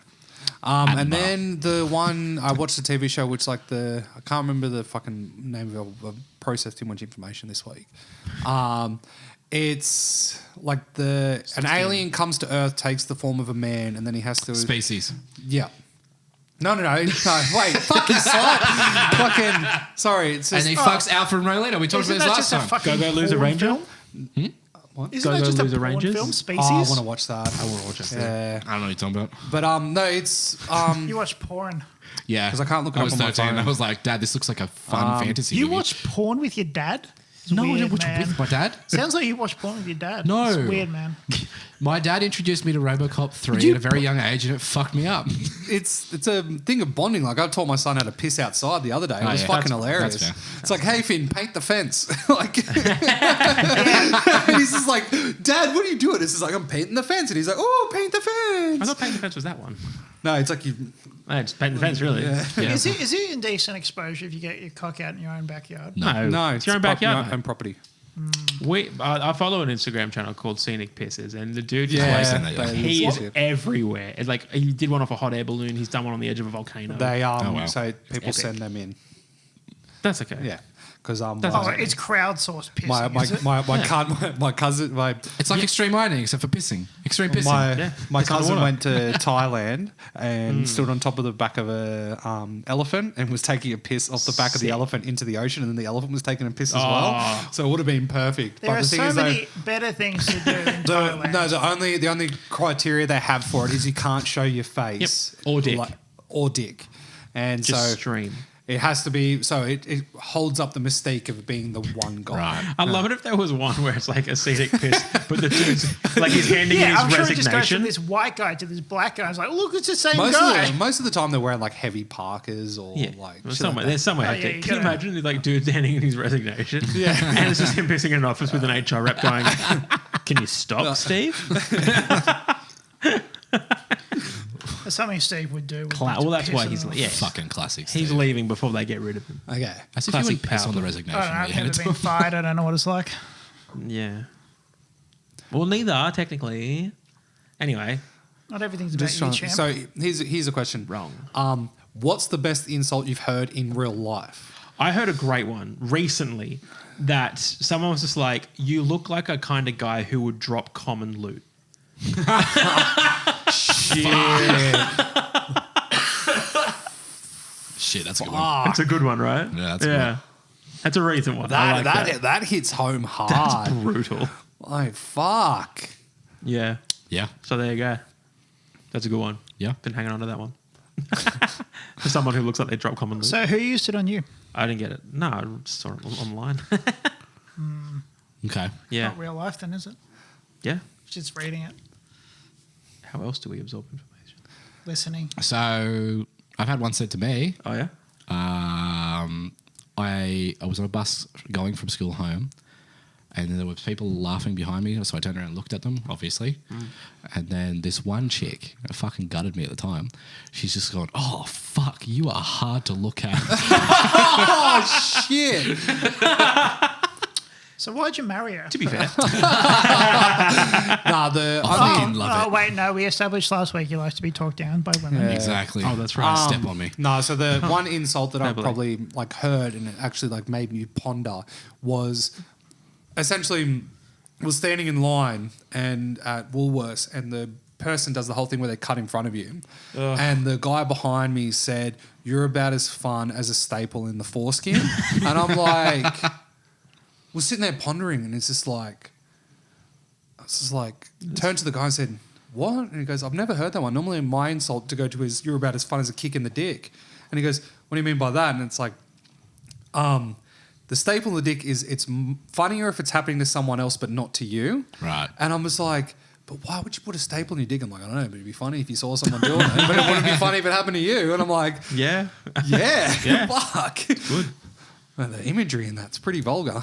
And then the one I watched the TV show, which like I can't remember the fucking name of it. I've processed too much information this week. It's like an alien comes to Earth, takes the form of a man, and then he has to Species. Yeah. No. Wait. Fucking sorry. Fucking sorry. It's And just, he fucks Alpha and Romeo. We talked Isn't about that this just a last time. fucking Go Loser porn Ranger? film? what? Isn't Go that just a Loser porn Rangers? film? Oh, I Species? want to watch that. I want to watch it. Yeah. I don't know what you're talking about. But no, it's You watch porn. Yeah. 'Cause I can't look it I up was on my 13. phone. I was like, Dad, this looks like a fun fantasy You movie. watch porn with your dad? No, I weird, didn't watch man. it with my dad. Sounds like you watch porn with your dad. No. It's weird, man. My dad introduced me to RoboCop 3 at a very young age, and it fucked me up. It's a thing of bonding. Like I taught my son how to piss outside the other day. It was yeah. fucking That's hilarious. fair. It's like, hey Finn, paint the fence. Like, and he's just like, Dad, what are you doing? It's just like, I'm painting the fence, and he's like, oh, paint the I fence. thought paint the fence was that one. No, it's like you. No, just paint the fence, really. Yeah. Is it indecent exposure if you get your cock out in your own backyard? No, it's your own backyard. Your own property. I follow an Instagram channel called Scenic Pisses, and the dude, Yeah, just that, like, yeah. he is everywhere. It's like he did one off a hot air balloon. He's done one on the edge of a volcano. They wow. so people epic. send them in. That's okay. Yeah, because That's Oh, awesome. it's crowdsourced pissing. my is it? my cousin It's like extreme ironing, except for pissing. Extreme pissing. Yeah. my It's cousin underwater. went to Thailand and stood on top of the back of a elephant and was taking a piss off the back of the Sick. elephant into the ocean, and then the elephant was taking a piss as Oh. well. So it would have been perfect. There But are the thing so is, though, many better things to do in Thailand. the only criteria they have for it is you can't show your face. Yep. Or dick. Or dick. And Just so stream. it has to be, so it holds up the mystique of being the one guy. Right. I love it if there was one where it's like a scenic piss, but the dude's like he's handing in Yeah, his I'm sure it just goes resignation. from this white guy to this black guy. It's like, look, it's the same Most guy. of the time they're wearing like heavy parkers or Yeah, like there's shit like somewhere, that. there's somewhere Oh, hectic. yeah, you Can you gotta- imagine like dude's handing in his resignation? Yeah. And it's just him pissing in an office with an HR rep going, "Can you stop, Steve?" That's something Steve would do. Well, that's why he's yeah, Fucking classic. he's Steve. leaving before they get rid of him. Okay. As if classic you would piss power on the play. resignation. I don't know. that I've you handed never to been him. fired. I don't know what it's like. Yeah. Well, neither technically. Anyway, Not everything's about Just you, trying, champ. so here's a question. wrong. What's the best insult you've heard in real life? I heard a great one recently that someone was just like, "You look like a kind of guy who would drop common loot." Shit, that's a good one. That's a good one, right? Yeah, that's good. That's a recent one. I like that. That hits home hard. That's brutal. Oh fuck. Yeah. Yeah. So there you go. That's a good one. Yeah. Been hanging on to that one. For someone who looks like they drop common loot. So who used it on you? I didn't get it. No, I just saw it online. Okay. yeah. Not real life, then, is it? Yeah. Just reading it, How else do we absorb information? listening. So I've had one said to me. Oh, yeah? I was on a bus going from school home, and there were people laughing behind me, so I turned around and looked at them, obviously. And then this one chick, it fucking gutted me at the time. She's just going, "Oh fuck, you are hard to look at." Oh shit. So why'd you marry her? To be fair. Nah, the I only fucking love it. Wait, no. We established last week you like to be talked down by women. Exactly. Oh, that's right. Step on me. No, so the one insult that I've Verbally. probably like heard and it actually like made me ponder was essentially was standing in line and at Woolworths and the person does the whole thing where they cut in front of you. And the guy behind me said, "You're about as fun as a staple in the foreskin." And I'm like, was sitting there pondering and it's just like, turned to the guy and said, "What?" And he goes, "I've never heard that one. Normally my insult to go to is, you're about as fun as a kick in the dick." And he goes, "What do you mean by that?" And it's like, the staple in the dick is it's funnier if it's happening to someone else but not to you. Right. And I'm just like, but why would you put a staple in your dick? I'm like, I don't know, but it'd be funny if you saw someone doing it, but it wouldn't be funny if it happened to you. And I'm like, Yeah. yeah. Fuck. Good. Well, the imagery in that's pretty vulgar.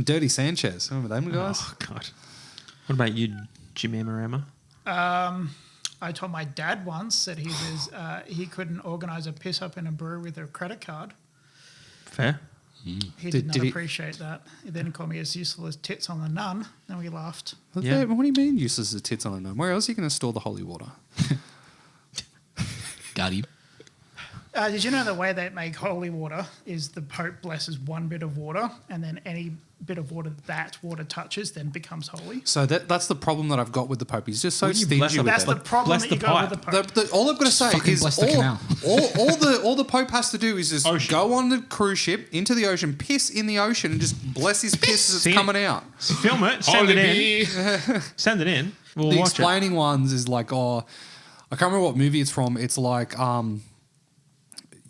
Dirty Sanchez. Remember them guys? Oh, God. What about you, Jimmy Marama? I told my dad once that he couldn't organise a piss up in a brew with a credit card. Fair. He Did did not he- appreciate that. He then called me as useful as tits on the nun. Then we laughed. Yeah. What do you mean useless as tits on a gnome? Where else are you going to store the holy water? Got him. Did you know the way they make holy water is the Pope blesses one bit of water, and then any bit of water that water touches then becomes holy? So that's the problem that I've got with the Pope. He's just so Wouldn't you bless stingy him? with That's it. the problem Bless that the you got with the pipe. Pope. All I've got to say fucking is bless the canal. all the Pope has to do is just Ocean. go on the cruise ship into the ocean, piss in the ocean, and just bless his piss as See? it's coming out. Film it. Send it in. Send it in. We'll The watch it. explaining ones is like, I can't remember what movie it's from. It's like,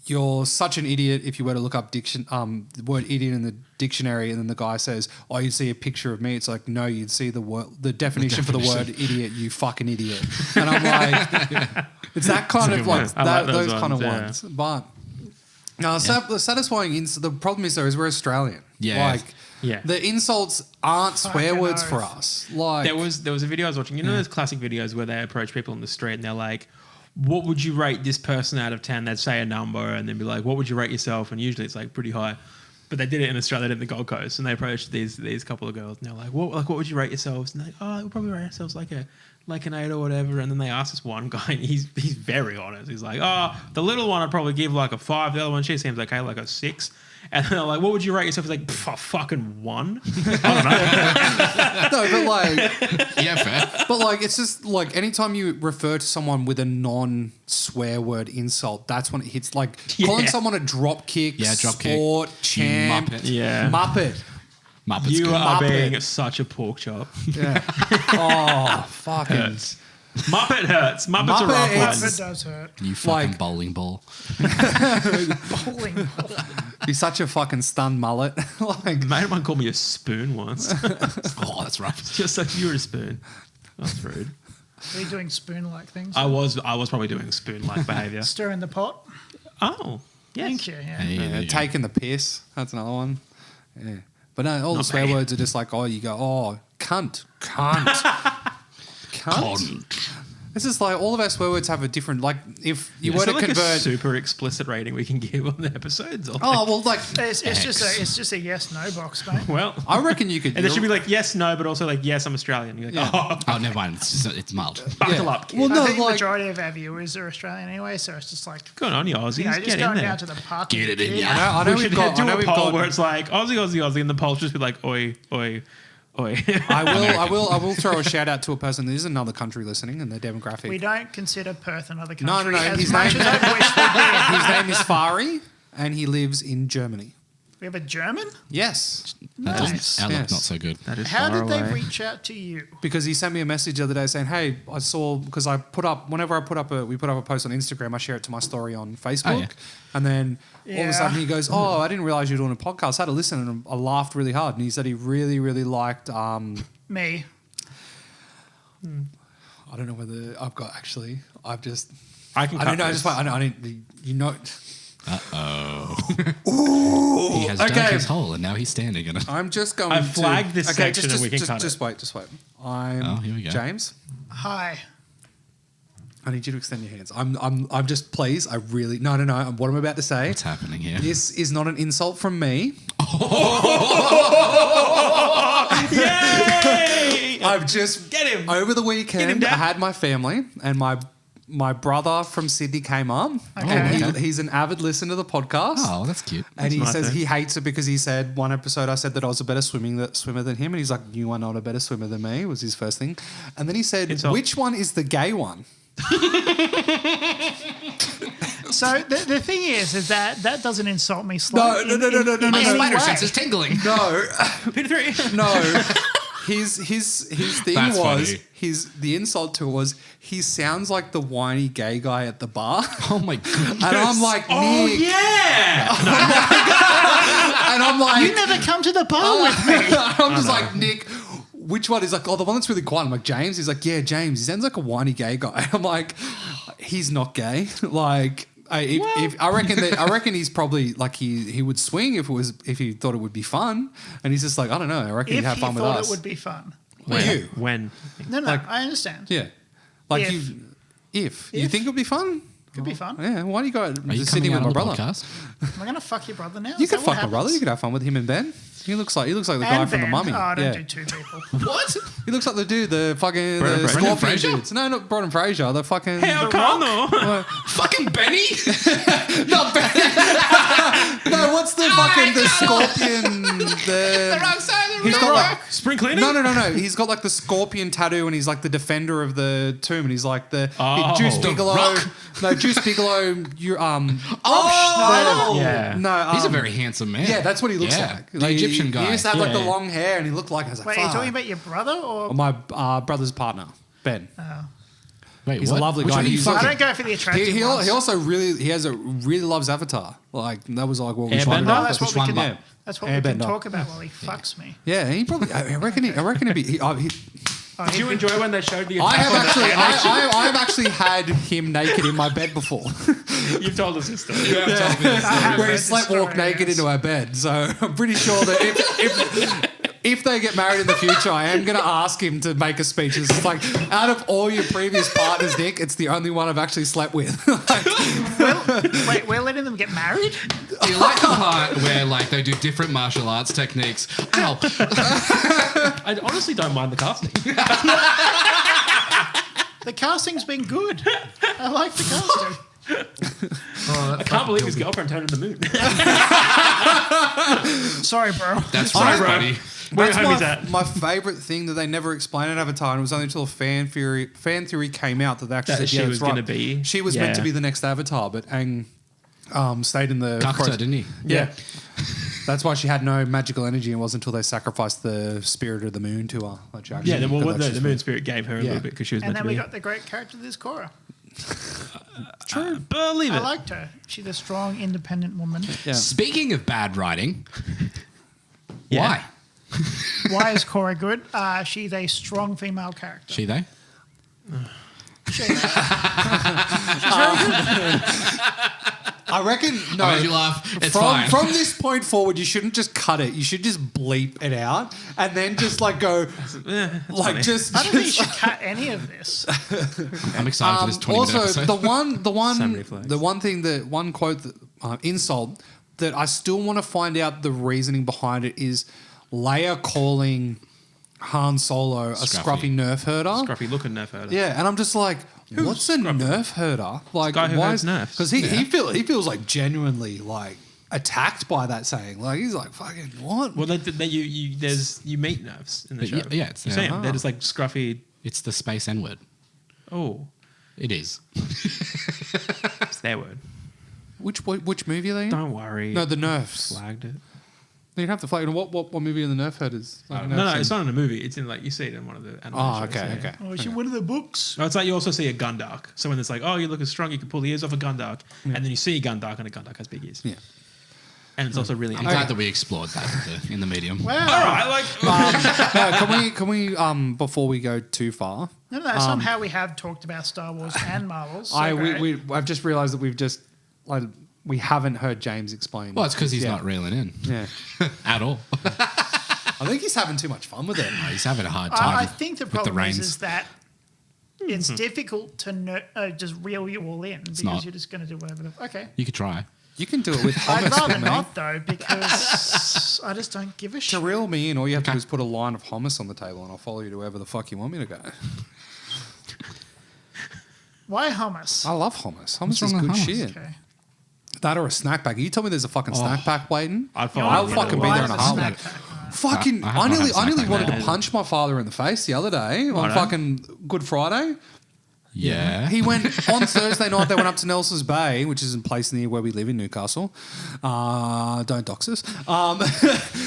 you're such an idiot if you were to look up the word idiot in the dictionary, and then the guy says, "Oh, you see a picture of me." It's like, no, you'd see the definition for the word idiot. You fucking idiot. And I'm like, it's that kind of like those kind of ones. But no, satisfying. The problem is though is we're Australian. Yeah. Like. Yeah. The insults aren't swear Fucking words oath. for us. Like There was a video I was watching. You know those classic videos where they approach people on the street and they're like, "What would you rate this person out of 10?" They'd say a number and they'd be like, "What would you rate yourself?" And usually it's like pretty high. But they did it in Australia, they did it in the Gold Coast, and they approached these couple of girls and they're like, what would you rate yourselves? And they're like, "Oh, we'll probably rate ourselves like an 8 or whatever." And then they asked this one guy, and he's very honest. He's like, "Oh, the little one I'd probably give like a 5. The other one, she seems okay, like a 6." And they're like, "What would you rate yourself?" He's like, "A fucking 1." I don't know. no, but like Yeah, fair. but like it's just like anytime you refer to someone with a non-swear word insult, that's when it hits. Like calling someone a drop kick, Drop kick. sport, champ, Muppet. Yeah. Muppet. Muppets You good. are Muppet. being such a pork chop. Yeah. Oh, fucking. Hurts. Muppet hurts. Muppet's a Muppet rough is- one. It does hurt. You fucking like- bowling ball. Bowling ball. Be such a fucking stunned mullet. Like Mate of mine called me a spoon once. Oh, that's rough. Just like, "You were a spoon." That's rude. Are you doing spoon-like things? I was probably doing spoon-like behaviour. Stir in the pot. Oh, yes. Thank you. Yeah. Hey, there you go. taking the piss. That's another one. Yeah. But no, all the Not swear me. words are just like, oh, you go, oh, cunt. Cunt. It's just like all of our swear words have a different, like, if you Is were there to like a convert. super explicit rating we can give on the episodes? Or Oh, well, like, It's just a yes/no box, mate. well, I reckon you could. and there should be like yes, no, but also like yes, I'm Australian. You're like, Yeah. oh, Oh, never mind. It's mild. buckle Yeah. up, kid. Well, I no, think the like, majority of our viewers are Australian anyway, so it's just like, Good on you, Aussies. you know, just Get in going there. down to the park. Get it in, Yeah. yeah. I know We we've should got. do I know a we've poll got. where it's like Aussie, Aussie, Aussie, and the poll just be like oi, oi, oi. I will throw a shout out to a person. There's another country listening, and their demographic. We don't consider Perth another country. No. As His much name, as I wish we did. his name is Fari, and he lives in Germany. We have a German. Yes, That Nice. doesn't outlook Yes. not so good. That is How far did they away. reach out to you? because he sent me a message the other day saying, "Hey, I saw because I put up whenever we put up a post on Instagram, I share it to my story on Facebook, Oh, yeah. and then all of Yeah. a sudden he goes, "Oh, I didn't realize you were doing a podcast." I had to listen, and I laughed really hard. And he said he really, really liked. Me. I don't know whether I've got actually. I've just. I can. I don't know. I this. just. I didn't. You know. He has dug okay. his hole and now he's standing in it. I'm just going. I to... flagged this section and we can cut just it. wait. Just wait. I'm Oh, here we go. James. Hi. I need you to extend your hands. I'm just please. I really no. What I'm about to say. What's happening here? This is not an insult from me. Yay! I've just Get him. over the Get him, weekend. Dad. I had my family and my brother from Sydney came on. Okay. And he's an avid listener to the podcast. Oh, that's cute. And he nice, says eh? he hates it because he said one episode I said that I was a better swimmer than him, and he's like, "You are not a better swimmer than me," was his first thing. And then he said, Insult. "Which one is the gay one?" So the thing is that doesn't insult me slightly. No. in My any spider way. sense is tingling. No, Peter 3. no. His thing That's was funny. the insult to it was he sounds like the whiny gay guy at the bar. Oh my god. And I'm like, Oh Nick. yeah. And I'm like, You never come to the bar with me. I'm just like, Nick, which one? He's like, oh, the one that's really quiet. I'm like, James? He's like, yeah, James. He sounds like a whiny gay guy. I'm like, he's not gay. Like, if I reckon he's probably like he would swing if he thought it would be fun. And he's just like, I don't know. I reckon he'd If have he fun with thought us. it would be fun. You. When? No, Like- I understand. Yeah. Like If. you If. think it would be fun? Could be fun. Yeah. Why do you go Are you to Sydney coming with out my on the brother? podcast? Am I going to fuck your brother now? You Is could that what fuck my brother. You happens? could have fun with him and Ben. He looks like the guy And from the Ben. Mummy. Oh, I don't yeah. do two people. What? He looks like the dude, the fucking Brendan the Fraser? Scorpion Fraser? dudes. No, not Brendan Fraser. The fucking How come though? Fucking Benny? not Ben. No, what's the fucking the Scorpion? The wrong side of the he's got like Spring cleaning? no. He's got like the Scorpion tattoo, and he's like the defender of the tomb, and he's like the Oh. Juice The Bigelow. Rock. No, Juice Bigelow. You Oh! Yeah. no. He's a very handsome man. Yeah, that's what he looks Yeah, like. the Egyptian guy. He used to have like the Yeah. long hair, and he looked like I was like, Wait, are you fuck. talking about your brother or? My brother's partner, Ben. Wait, He's what? a lovely Which guy. one are you He's fucking- I don't go for the attractive he ones. also really loves Avatar. Like that was like what we Airbender? talked No, about. that's what Which we one? can. Yeah. That's what we can Airbender. talk about while he fucks me. Yeah, he probably. I reckon it'd be. Did you enjoy when they showed the I attack have on the actually. animation? I've actually had him naked in my bed before, You've told us this story. have where he heard this slept walked story, naked yes. into our bed. So I'm pretty sure that if they get married in the future, I am going to ask him to make a speech. It's like, out of all your previous partners, Nick, it's the only one I've actually slept with. Wait, we're letting them get married? You like the part where like they do different martial arts techniques. Ow. I honestly don't mind the casting. The casting's been good. I like the casting. I can't believe his girlfriend turned into the moon. Sorry, bro. That's right, bro. buddy. Where That's homie's at? my favourite thing that they never explained in Avatar, and it was only until a fan theory came out that they actually That said, she yeah, was that's right. gonna be- She was meant to yeah. be the next Avatar, but Aang stayed in the Cucked her, forest. didn't he? Yeah. That's why she had no magical energy. It wasn't until they sacrificed the spirit of the moon to her. That she actually Yeah, then well, got what that the she's moon spirit gave her a Yeah. little bit because she was And meant then to we be. got the great character, this Korra. Believe I it. liked her. She's a strong, independent woman. Yeah. Speaking of bad writing, Yeah. why? Why is Korra good? She's a strong female character. She they? I reckon no. I made you laugh. It's from, fine. from this point forward, you shouldn't just cut it. You should just bleep it out and then just like go, like just. I don't think you should cut any of this. I'm excited for this 20-minute also, episode. So many flags. the one quote, that, insult that I still want to find out the reasoning behind it is Leia calling Han Solo a scruffy nerf herder. Scruffy looking nerf herder. Yeah, and I'm just like, what's a nerf herder? Like, guy who why? herds nerfs. Because he feels like genuinely like attacked by that saying. Like he's like, fucking what? Well, you meet nerfs in the show. Yeah, it's- you see 'em. uh-huh. They're just like scruffy. It's the space N word. Oh, It is. it's their word. Which movie are they in? Don't worry. No, the nerfs. Flagged it. You'd have to flag. What movie are the nerf herders? Like, No, nerfs it's in- not in a movie. It's in like you see it in one of the animated Oh, shows. okay, yeah. okay. Oh, she one of the books. No, it's like you also see a Gundark. So when it's like, oh, you look as strong, you can pull the ears off a Gundark, and then you see a Gundark, and a Gundark has big ears. Yeah. And it's also really. I'm glad that we explored that in the medium. Wow. All right, like No, can we before we go too far? No, somehow we have talked about Star Wars and Marvels. So I've just realised that we've just like we haven't heard James explain. Well, it's because he's Yeah. not reeling in Yeah, at all. I think he's having too much fun with it. He's having a hard time. I think the with the problem reins. is that it's difficult to just reel you all in because not. you're just going to do whatever. Okay. You could try. You can do it with I'd hummus, rather with me. not though because I just don't give a To shit. reel me in, all you have to do is put a line of hummus on the table, and I'll follow you to wherever the fuck you want me to go. Why hummus? I love hummus. Hummus What's is wrong good with hummus? shit. Okay. That or a snack pack. You tell me there's a fucking snack pack waiting. I'd I'll fucking be Why there in a is a heartbeat. snack pack? Fucking, I have I not nearly, had snack I nearly pack wanted now. to punch my father in the face the other day on Righto. fucking Good Friday. Yeah. He went on Thursday night. They went up to Nelson's Bay, which is a place near where we live in Newcastle. Don't dox us.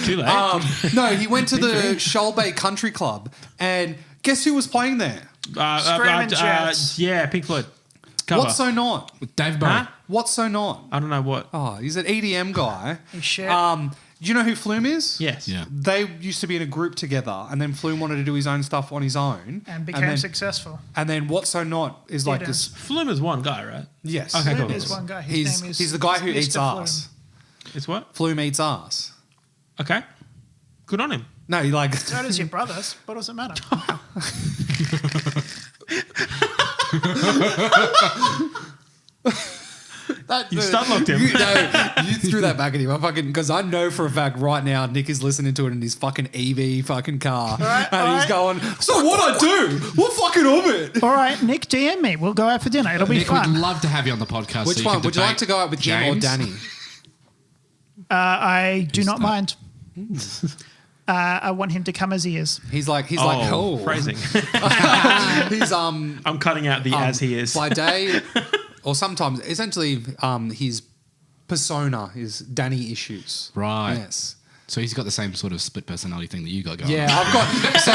too late. No, he went to the Shoal Bay Country Club, and guess who was playing there? Screaming Jets. Yeah, Pink Floyd. Cover. What's so not? With Dave Bowie. Huh? What's so not? I don't know what. Oh, he's an EDM guy. He's shit. Do you know who Flume is? Yes. Yeah. They used to be in a group together, and then Flume wanted to do his own stuff on his own, and became then, successful. And then What's So Not is like Didn't. this. Flume is one guy, right? Yes. Okay, Flume cool. is one guy. His name is He's the guy who Mr. eats Flume. ass. It's what? Flume eats ass. Okay. Good on him. No, you like. So does your brothers. What does it matter? You stun locked him. You threw that back at him. I fucking because I know for a fact right now Nick is listening to it in his fucking EV fucking car, right, and all he's right. going, "So what I do? What fucking of it?" All right, Nick, DM me. We'll go out for dinner. It'll be Nick, we'd fun. love to have you on the podcast. Which so one? can Would you like debate to go out with him or James? Danny? I do Who's not that? mind. I want him to come as he is. He's like, phrasing. He's I'm cutting out the as he is. by day, or sometimes essentially his persona is Danny issues. Right. Yes. So he's got the same sort of split personality thing that you got going Yeah, on. I've got so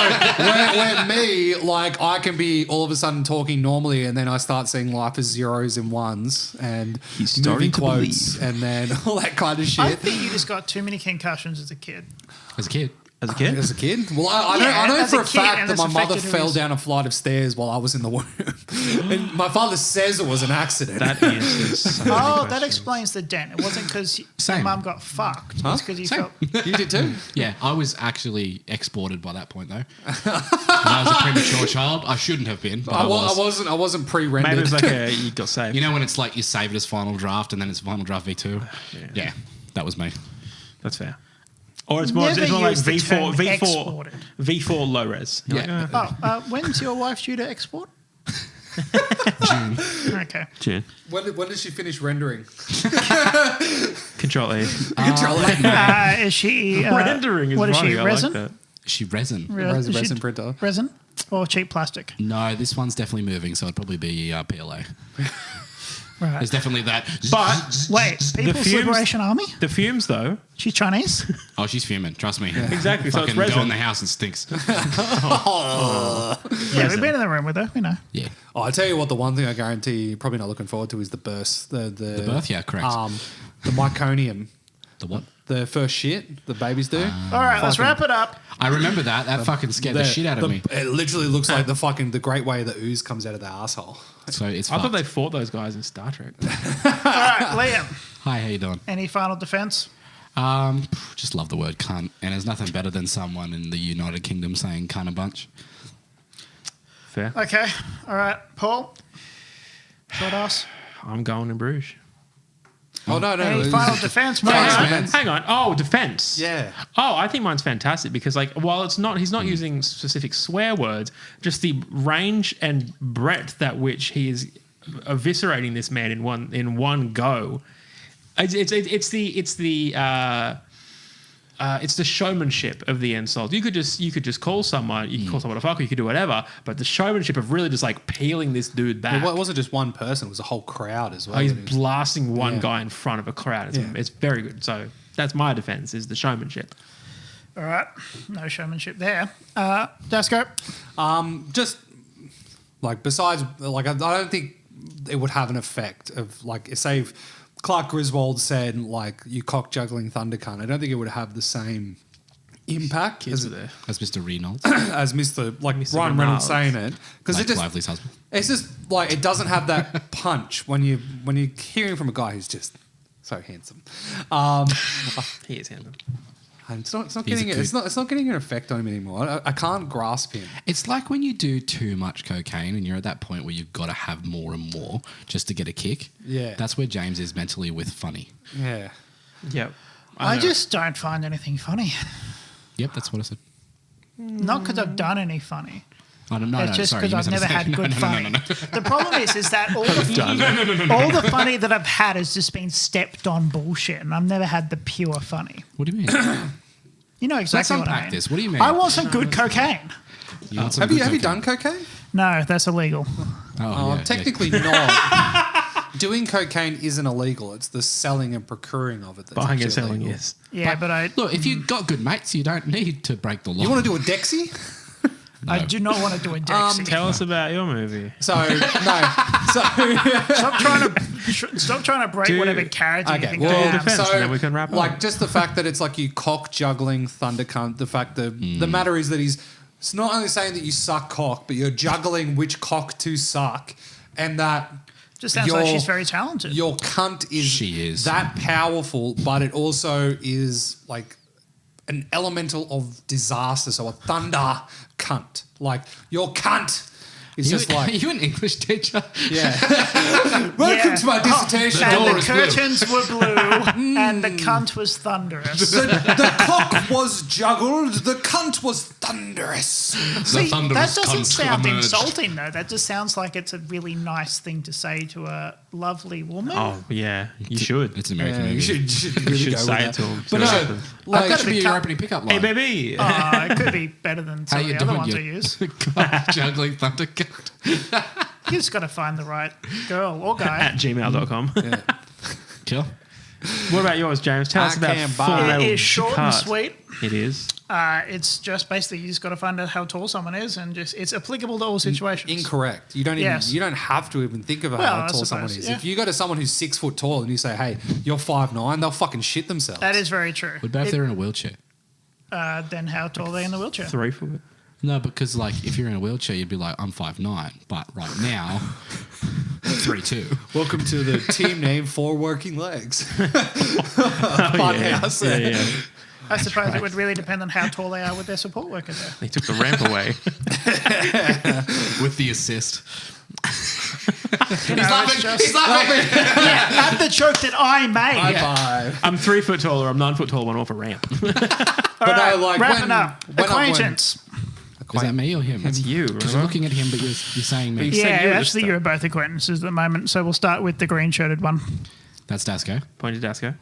where me, like, I can be all of a sudden talking normally, and then I start seeing life as zeros and ones and He's movie starting to quotes and then all that kind of I shit. think you just got too many concussions as a kid. As a kid. As a kid? As a kid, well, I Yeah, know as for a a kid, fact and that it's my mother affected fell his- down a flight of stairs while I was in the womb, and my father says it was an accident. That answers so many Oh, that questions. explains the dent. It wasn't because your Same. mum got fucked. It's because you Same. felt. You did too. Yeah, I was actually exported by that point though. I was a premature child. I shouldn't have been, but I was. I wasn't Maybe pre-rendered. it was like you got saved. You know when it's like you save it as final draft and then it's final draft V2? Yeah, that was me. That's fair. Or it's more, Never it's more like use the term V4 exported. V4 low res. You're Yeah. like, When's your wife due to export? June. Okay. June. when did she finish rendering? Control E. Is she Rendering is what is funny. she? I Resin? like that. Is she resin? Is she Resin printer. Resin or cheap plastic? No, this one's definitely moving, so it'd probably be PLA. Right. There's definitely that. But Wait, People's fumes- Liberation Army? the fumes, though, She's Chinese? Oh, she's fuming. Trust me. exactly. So it's Fucking go in resin. the house and stinks. Yeah, we've been in the room with her. We know. Yeah. Oh, I tell you what, the one thing I guarantee you're probably not looking forward to is the burst. The birth? Yeah, correct. The meconium. The what? The first shit the babies do. All right, let's wrap it up. I remember that. That fucking scared the shit out of me. It literally looks like the great way the ooze comes out of the asshole. So it's I thought fucked. they fought those guys in Star Trek. All right, Liam, Hi, how you doing? any final defense? Just love the word cunt. And there's nothing better than someone in the United Kingdom saying cunt a bunch. Fair. Okay. All right, Paul. Short ass. I'm going to Bruges. Oh, no. Any final defense? Thanks, Mark? man. Hang on. Oh, defense. Yeah. Oh, I think mine's fantastic because, like, while he's not using specific swear words, just the range and breadth at which he is eviscerating this man in one go. It's the showmanship of the insult. You could just call someone, you could call someone a fucker, you could do whatever, but the showmanship of really just like peeling this dude back. Well, it wasn't just one person; it was a whole crowd as well. He's It was- blasting one Yeah. guy in front of a crowd. Yeah. It's very good. So that's my defense: is the showmanship. All right. No showmanship there. Dasco. just like besides, like I don't think it would have an effect of like say if Clark Griswold said like you cock juggling thunder cunt. I don't think it would have the same impact Kids as, are there. As Mr. Reynolds. as Mr. like Mr. Ryan Reynolds Reynolds. saying it because Blake it just Lively's husband. it's just like it doesn't have that punch when you're hearing from a guy who's just so handsome. He is handsome. And it's not He's a getting good- it's not getting an effect on him anymore. I can't grasp him. It's like when you do too much cocaine and you're at that point where you've got to have more and more just to get a kick. Yeah. That's where James is mentally with funny. Yeah. Yep. I know. just don't find anything funny. Yep, that's what I said. Not because I've done any funny. Oh, no, It's just sorry. because you I've never had misunderstood. good No. funny. The problem is that all the funny that I've had has just been stepped on bullshit, and I've never had the pure funny. What do you mean? You know Let's exactly what I unpack mean. this. What do you mean? I want some good cocaine. You want some Have you good done cocaine? cocaine? No, that's illegal. Oh, yeah, Technically not. Doing cocaine isn't illegal. It's the selling and procuring of it that's Buying actually and selling, illegal. yes. Yeah, but I Look, if you've got good mates, you don't need to break the law. You want to do a Dexy? do not want to do a Dexy. Tell us about your movie. So no. So Stop trying to break Do- whatever character you okay. think Well, I am. defense, and then we can wrap up. Like just the fact that it's like you cock juggling thunder cunt. The fact that the matter is that it's not only saying that you suck cock, but you're juggling which cock to suck, and that. Just sounds like your- she's very talented. Your cunt is She is. that powerful, but it also is like an elemental of disaster. So a thunder cunt, like your cunt is You, just like are you an English teacher? yeah. Welcome Yeah. to my dissertation. and door the is blue. curtains were blue, and the cunt was thunderous. The cock was juggled. The cunt was thunderous. See, that thunderous doesn't cunt sound emerged. insulting, though. That just sounds like it's a really nice thing to say to a lovely woman. Oh, yeah. You should. It's an American Yeah, movie. you should really You should go say with it that. to him. But See what no, happens. like, that should be your cut- opening pickup Hey, line. baby. It could be better than some How of you the other doing, ones I you use. juggling thunder cunt? You just got to find the right girl or guy. At gmail.com. Sure. What about yours, James? Tell us about can't Full buy. Metal It is short and Picard. sweet. It is. It's just basically you just got to find out how tall someone is, and just it's applicable to all situations. Incorrect. You don't even. Yes. You don't have to even think about Well, how I tall someone suppose, is. yeah. If you go to someone who's 6 foot tall and you say, "Hey, you're 5'9", they'll fucking shit themselves. That is very true. What about if they're in a wheelchair? Then how tall are they in the wheelchair? 3 foot. No, because like if you're in a wheelchair, you'd be like, I'm 5'9", but right now, 3'2". Welcome to the team name for working legs. Oh, yeah. Funhouse. Yeah. I suppose it would really depend on how tall they are with their support worker there. They took the ramp away. With the assist. You know, it's just- At the joke that I made. High five. I'm 3 foot taller. I'm 9 foot tall. Went off a ramp. All But right, no, like wrapping when- up. when I Acquaintance. Is that me or him? It's you. Because you're looking at him, but you're saying me. You said Yeah, you were actually, just- you're both acquaintances at the moment, so we'll start with the green-shirted one. That's Dasco. Point to Dasco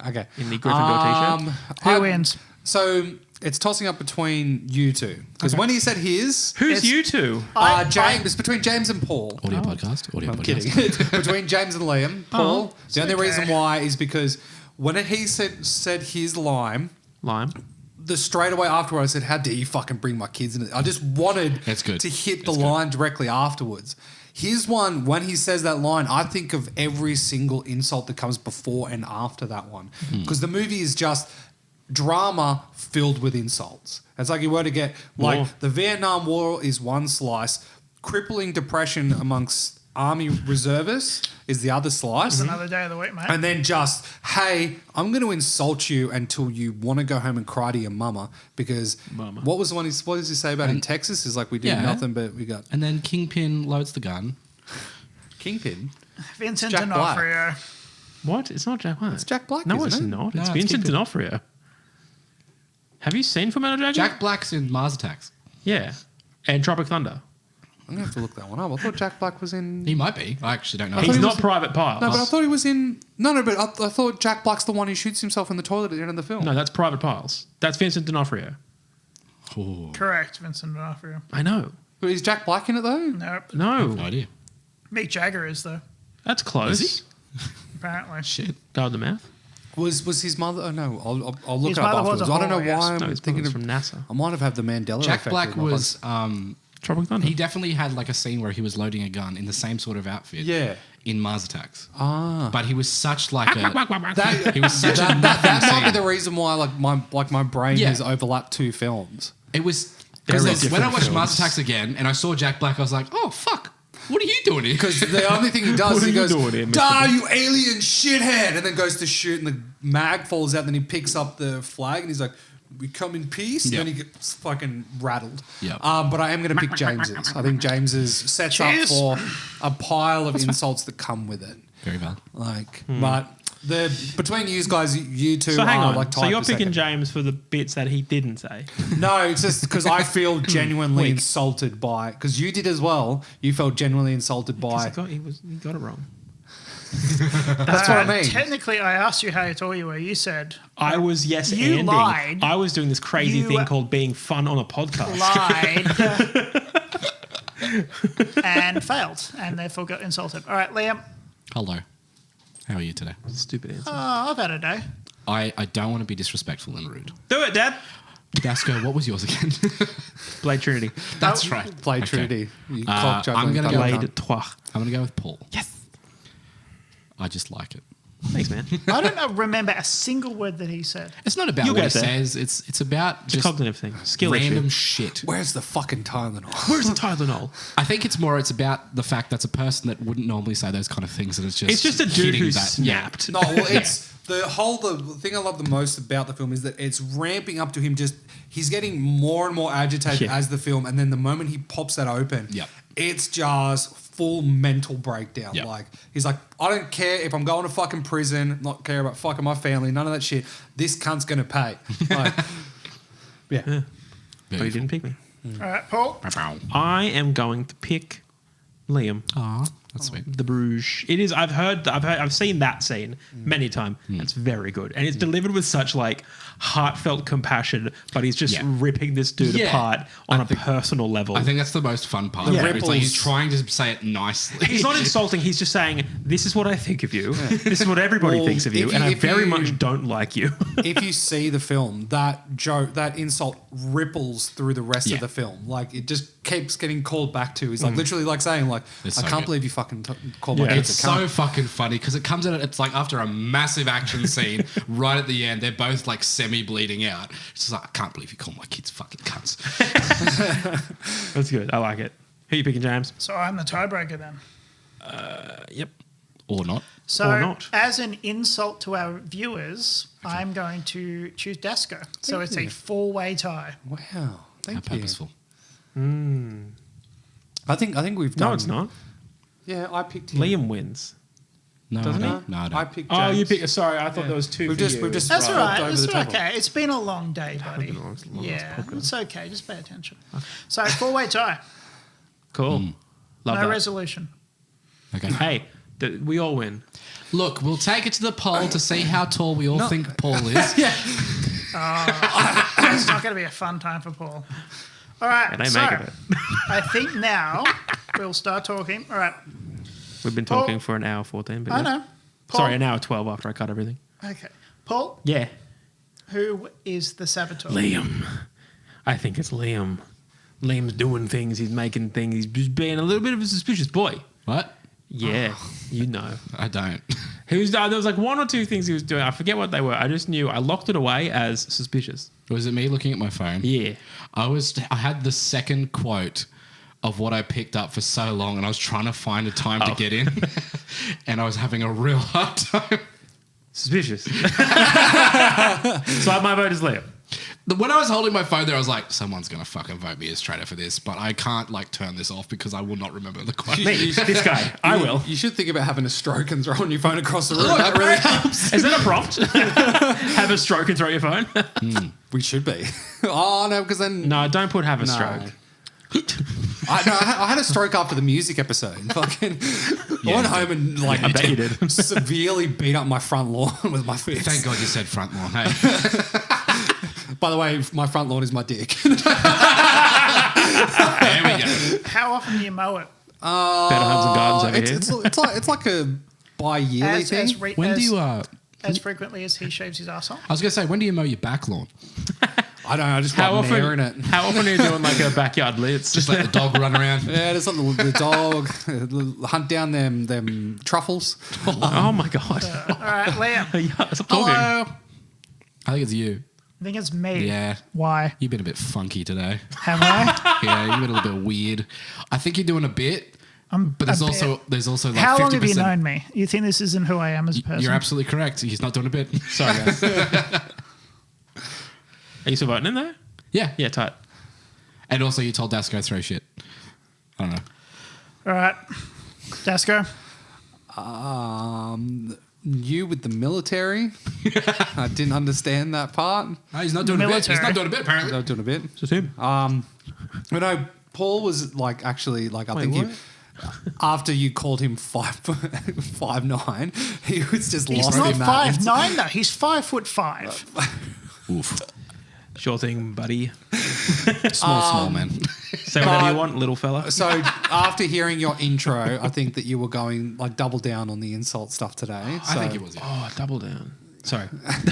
Okay. in the Gryffindor t-shirt. Who wins? So it's tossing up between you two because when he said his, Who's it's- you two? James, it's between James and Paul. Audio podcast. Audio I'm podcast. kidding. It's between James and Liam. Paul. The only okay. reason why is because when he said his line, Lime. the straight away afterward I said, "How dare you fucking bring my kids in it?" I just wanted That's good. to hit the That's good. line directly afterwards. His one, when he says that line, I think of every single insult that comes before and after that one. Because the movie is just drama filled with insults. It's like you were to get, like, War. the Vietnam War is one slice, crippling depression amongst Army reservists is the other slice. It's another day of the week, mate. And then just, hey, I'm going to insult you until you want to go home and cry to your mama because what was the one? What does he say about in Texas? Is like we do Yeah. nothing but we got And then Kingpin loads the gun. Kingpin. Vincent Jack Black. D'Onofrio. What? It's not Jack Black. It's Jack Black. No, isn't it's it? not. No, It's it's Vincent Kingpin. D'Onofrio. Have you seen Full Metal Jacket? Jack Black's in Mars Attacks. Yeah. And Tropic Thunder. I'm going to have to look that one up. I thought Jack Black was in. He might be. I actually don't know. He's he not was- Private Piles. No, but I thought he was in. No, but I thought Jack Black's the one who shoots himself in the toilet at the end of the film. No, that's Private Piles. That's Vincent D'Onofrio. Oh, Correct, Vincent D'Onofrio. I know. But is Jack Black in it though? Nope. No. no idea. Mick Jagger is, though, That's close. Is apparently. Shit. Go with the math. Was his mother? Oh no, I'll look His it up mother was afterwards. a I don't know whore, yes. why No, I'm his thinking brother's of. from NASA. I might have had the Mandela Jack effect Black with my was. Tropic Thunder. He definitely had like a scene where he was loading a gun in the same sort of outfit. Yeah. In Mars Attacks. Ah. But he was such like a. That, He was such a that nothing might be scene. the reason why my brain Yeah. has overlapped two films. It was Very because when I different watched Mars films. Attacks again and I saw Jack Black, I was like, oh fuck, what are you doing here? Because the only thing he does is What he are you goes, doing here, Mr. "Die, you alien shithead," and then goes to shoot, and the mag falls out. And then he picks up the flag, and he's like, "We come in peace." And Yeah. then he gets fucking rattled. Yeah. But I am going to pick James's. I think James's sets Cheers. up for a pile of insults that come with it. Very valid. Like, but the between you guys, you two So hang are on. like So tied you're for picking second. James for the bits that he didn't say. No, it's just because I feel genuinely Weak. insulted by because you did as well. You felt genuinely insulted by. He got it wrong. That's what I mean. Technically, I asked you how tall you were. You said I was yes You anding. lied. I was doing this crazy You thing called being fun on a podcast. lied and failed, and therefore got insulted. All right, Liam. Hello. How are you today? Stupid answer. Oh, I've had a day. I don't want to be disrespectful and rude. Do it, Dad. Dasco, what was yours again? Blade Trinity. That's right. Play Okay. Trinity. You I'm juggling gonna double go- down. Blade Trois. I'm going to go with Paul. Yes. I just like it. Thanks, man. I don't know, remember a single word that he said. It's not about You'll what he get there. says. It's about It's a just cognitive thing. Skill random issue. shit. Where's the fucking Tylenol? Where's the Tylenol? I think it's about the fact that's a person that wouldn't normally say those kind of things, and it's just It's just a dude hitting who that. snapped. No, well, it's the thing I love the most about the film is that it's ramping up to him. He's getting more and more agitated Yeah. as the film, and then the moment he pops that open, Yep. it's just full mental breakdown. Yep. Like he's like, I don't care if I'm going to fucking prison, not care about fucking my family, none of that shit. This cunt's gonna pay. Like, yeah. But he didn't pick me. All right, Paul. I am going to pick Liam. Aw. That's sweet. The Bruges. It is. I've seen that scene many times. It's very good, and it's delivered with such like heartfelt compassion. But he's just ripping this dude apart on a personal level. I think that's the most fun part. The It's like he's ripples. trying to say it nicely. He's not insulting. He's just saying, "This is what I think of you. This is what everybody Well, thinks of you, if and you- I if very you- much don't like you." If you see the film, that joke, that insult ripples through the rest Yeah. of the film. Like it just keeps getting called back to. He's like literally like saying like, It's I so can't good. believe you fucking called my It's kids a cunt. so fucking funny because it comes out. It's like after a massive action scene, right at the end, they're both like semi-bleeding out. It's just like I can't believe you call my kids fucking cunts. That's good. I like it. Who you picking, James? So I'm the tiebreaker then. Yep. Or not. So Or not. as an insult to our viewers, I'm going to choose Dasco. So it's a 4-way tie. Wow, How thank you. purposeful. I think we've done. No, it's not. Yeah, I picked him. Liam wins. No, Doesn't I he? don't. No, I don't. I picked. Oh, you James. picked. Sorry, I thought Yeah. there was two. We've for just- you. we've just- That's all Right. right. Over It's the table. okay. It's been a long day, buddy. been a long Yeah, podcast. it's okay. Just pay attention. So 4-way tie. Cool. Love No that. resolution. Okay. Hey, we all win. Look, we'll take it to the poll to see how tall we all think Paul is. It's not going to be a fun time for Paul. All right. And they so make it. I think now we'll start talking. All right. We've been Paul- talking for an hour 14. But I yeah. know. Paul, Sorry, an hour 12 after I cut everything. Okay. Paul, Yeah. who is the saboteur? Liam. I think it's Liam. Liam's doing things. He's making things. He's just being a little bit of a suspicious boy. What? Yeah, you know. I don't. He was. There was like one or two things he was doing. I forget what they were. I just knew. I locked it away as suspicious. Was it me looking at my phone? Yeah. I had the second quote of what I picked up for so long, and I was trying to find a time to get in, and I was having a real hard time. Suspicious. So my vote is Liam. When I was holding my phone there, I was like, someone's going to fucking vote me as traitor for this, but I can't like turn this off because I will not remember the quote. Me. This guy. I will. You should think about having a stroke and throwing your phone across the room. That really helps. Is that a prompt? Have a stroke and throw your phone? We should be. Oh no, because then No, don't put have a No. stroke. I had a stroke after the music episode. Fucking, I went home and like I bet you did. severely beat up my front lawn with my fist. Thank God you said front lawn. Hey, By the way, my front lawn is my dick. there we go. How often do you mow it? Better Homes and Gardens over here. It's like a bi-yearly thing. When do you? as frequently as he shaves his arsehole? I was going to say, when do you mow your back lawn? I don't know. I just How love often? naring it. How often are you doing like a backyard blitz? Just let the dog run around. Yeah, just let the dog hunt down them truffles. Oh my god! All right, Liam. Yeah, stop talking. Hello. I think it's you. I think it's me. Yeah. Why? You've been a bit funky today. Have I? Yeah, you've been a little bit weird. I think you're doing a bit, but a bit. there's also like How 50%. long have you known me? You think this isn't who I am as a person? You're absolutely correct. He's not doing a bit. Sorry, guys. Are you still voting in there? Yeah. Yeah, tight. And also you told Dasco throw shit. I don't know. All right. Dasco. You with the military. I didn't understand that part. No, he's not doing a bit. He's Military. not doing a bit, apparently. Not doing a bit. Just him. But no, Paul was like actually like I Wait, think what? you after you called him 5'9", he was just He's lost not in that. 5'9", though. He's 5'5". Oof. Sure thing, buddy. Small man. Say whatever you want, little fella. So after hearing your intro, I think that you were going like double down on the insult stuff today. I think it was. Yeah. Oh, double down. Sorry.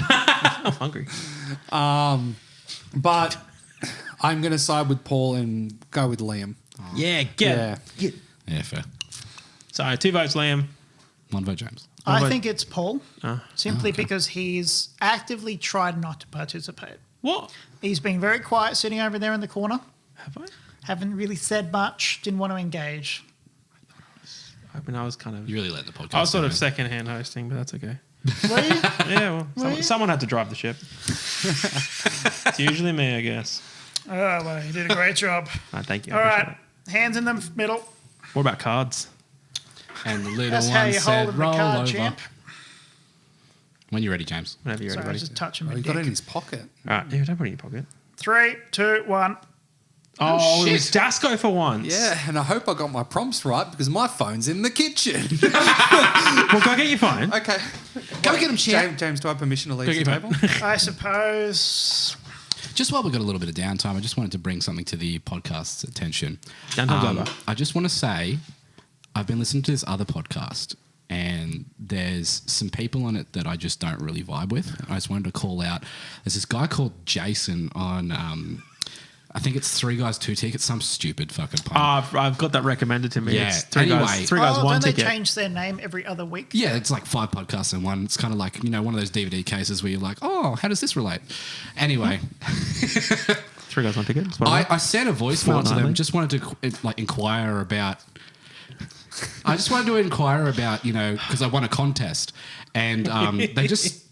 I'm hungry. But I'm going to side with Paul and go with Liam. Yeah, Yeah. get. Yeah, fair. So 2 votes, Liam. One vote, James. I about- think it's Paul, simply because he's actively tried not to participate. What? He's been very quiet sitting over there in the corner. Have I? Haven't really said much. Didn't want to engage. I mean, I was kind of. You really let the podcast. I was sort of down, second-hand hosting, but that's okay. Were you? Yeah, well, you? someone had to drive the ship. It's usually me, I guess. Oh, well, you did a great job. Thank you. I All appreciate right. Hands in the middle. it. What about cards? man. And the little That's how one you said, hold the roll card, over. champ. When you're ready, James. Whenever you're Sorry, I ready, was buddy. just touching Oh, my you got it dick. in his pocket. All right, yeah, don't put it in your pocket. 3, 2, 1. Oh, it was Dasco for once. Yeah, and I hope I got my prompts right because my phone's in the kitchen. Well, go get your phone. Okay. Go get him, champ. James, do I have permission to leave the Go get table? I suppose. Just while we've got a little bit of downtime, I just wanted to bring something to the podcast's attention. Downtime's over. I just want to say, I've been listening to this other podcast, and there's some people on it that I just don't really vibe with. I just wanted to call out. There's this guy called Jason on. I think it's 3 Guys 2 Tickets, some stupid fucking pun. I've got that recommended to me. Yeah, It's three anyway. guys, 1 don't they ticket. change their name every other week? Yeah, it's like 5 podcasts in one. It's kind of like, one of those DVD cases where you're like, oh, how does this relate? Anyway, 3 guys, 1 ticket. That's what I sent a voicemail to them. Fortnightly. Just wanted to inquire about. I just wanted to inquire about, because I won a contest, and they just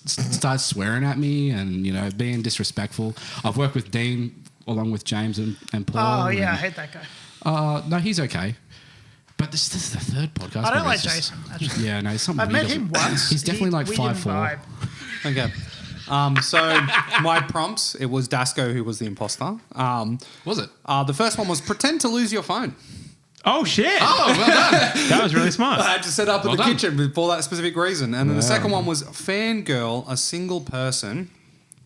started swearing at me and being disrespectful. I've worked with Dean along with James and Paul. Oh, yeah, I and, hate that guy. no, he's okay. But this is the 3rd podcast. I don't where like it's just- Jason, actually. Yeah, no, he's something. I've met him once. He's definitely like we didn't 5'4". vibe. Okay. So my prompts, it was Dasco who was the imposter. Was it? The first one was pretend to lose your phone. Oh, shit. Oh, well done. That was really smart. I had to set up Well in the done. kitchen for that specific reason. And then the second one was fangirl a single person,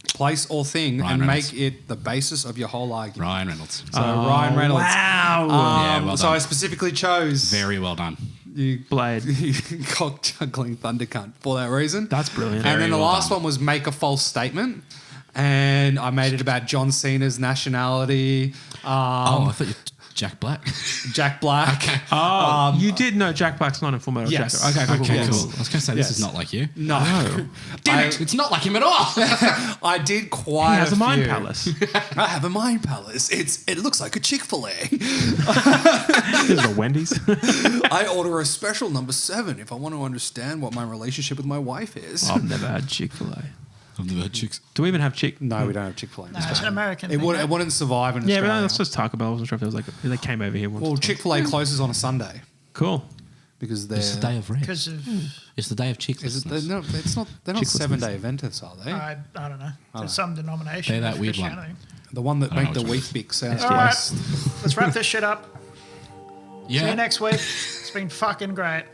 place or thing, Ryan and Reynolds. make it the basis of your whole argument. Ryan Reynolds. So Ryan Reynolds. Wow. Yeah, well so done. I specifically chose Very well done. you Blade. cock juggling thunder cunt for that reason. That's brilliant. And then the well last done. one was make a false statement. And I made it about John Cena's nationality, I thought you Jack Black. Jack Black. Okay. Oh, you did know Jack Black's not in Full Metal Yes. Jacket. Okay, cool, Okay, cool, cool. cool. I was going to say, this is Yes. not like you. No. Damn it, it's not like him at all. I did He quite has a mind few. palace. I have a mind palace. It looks like a Chick-fil-A. This is a Wendy's. I order a special number 7 if I want to understand what my relationship with my wife is. I've never had Chick-fil-A. I've never had chicks. Do we even have Chick? No, we don't have Chick-fil-A. No, it's an American It, thing. would, it wouldn't survive in Yeah, but Australia. that's just Taco Bell. I wasn't sure if it was like they came over here once. Well, Chick-fil-A closes on a Sunday Cool. because they're... It's the day of rest. Because of, It's the day of chicks. Is it, they're not, they're not Chicklessness. 7-day Adventists, are they? I don't know. There's some denomination. They're that of weird one. Christianity. The one that I know make the which wheat bix sounds All right, worse. let's wrap this shit up. See Yeah. you next week. It's been fucking great.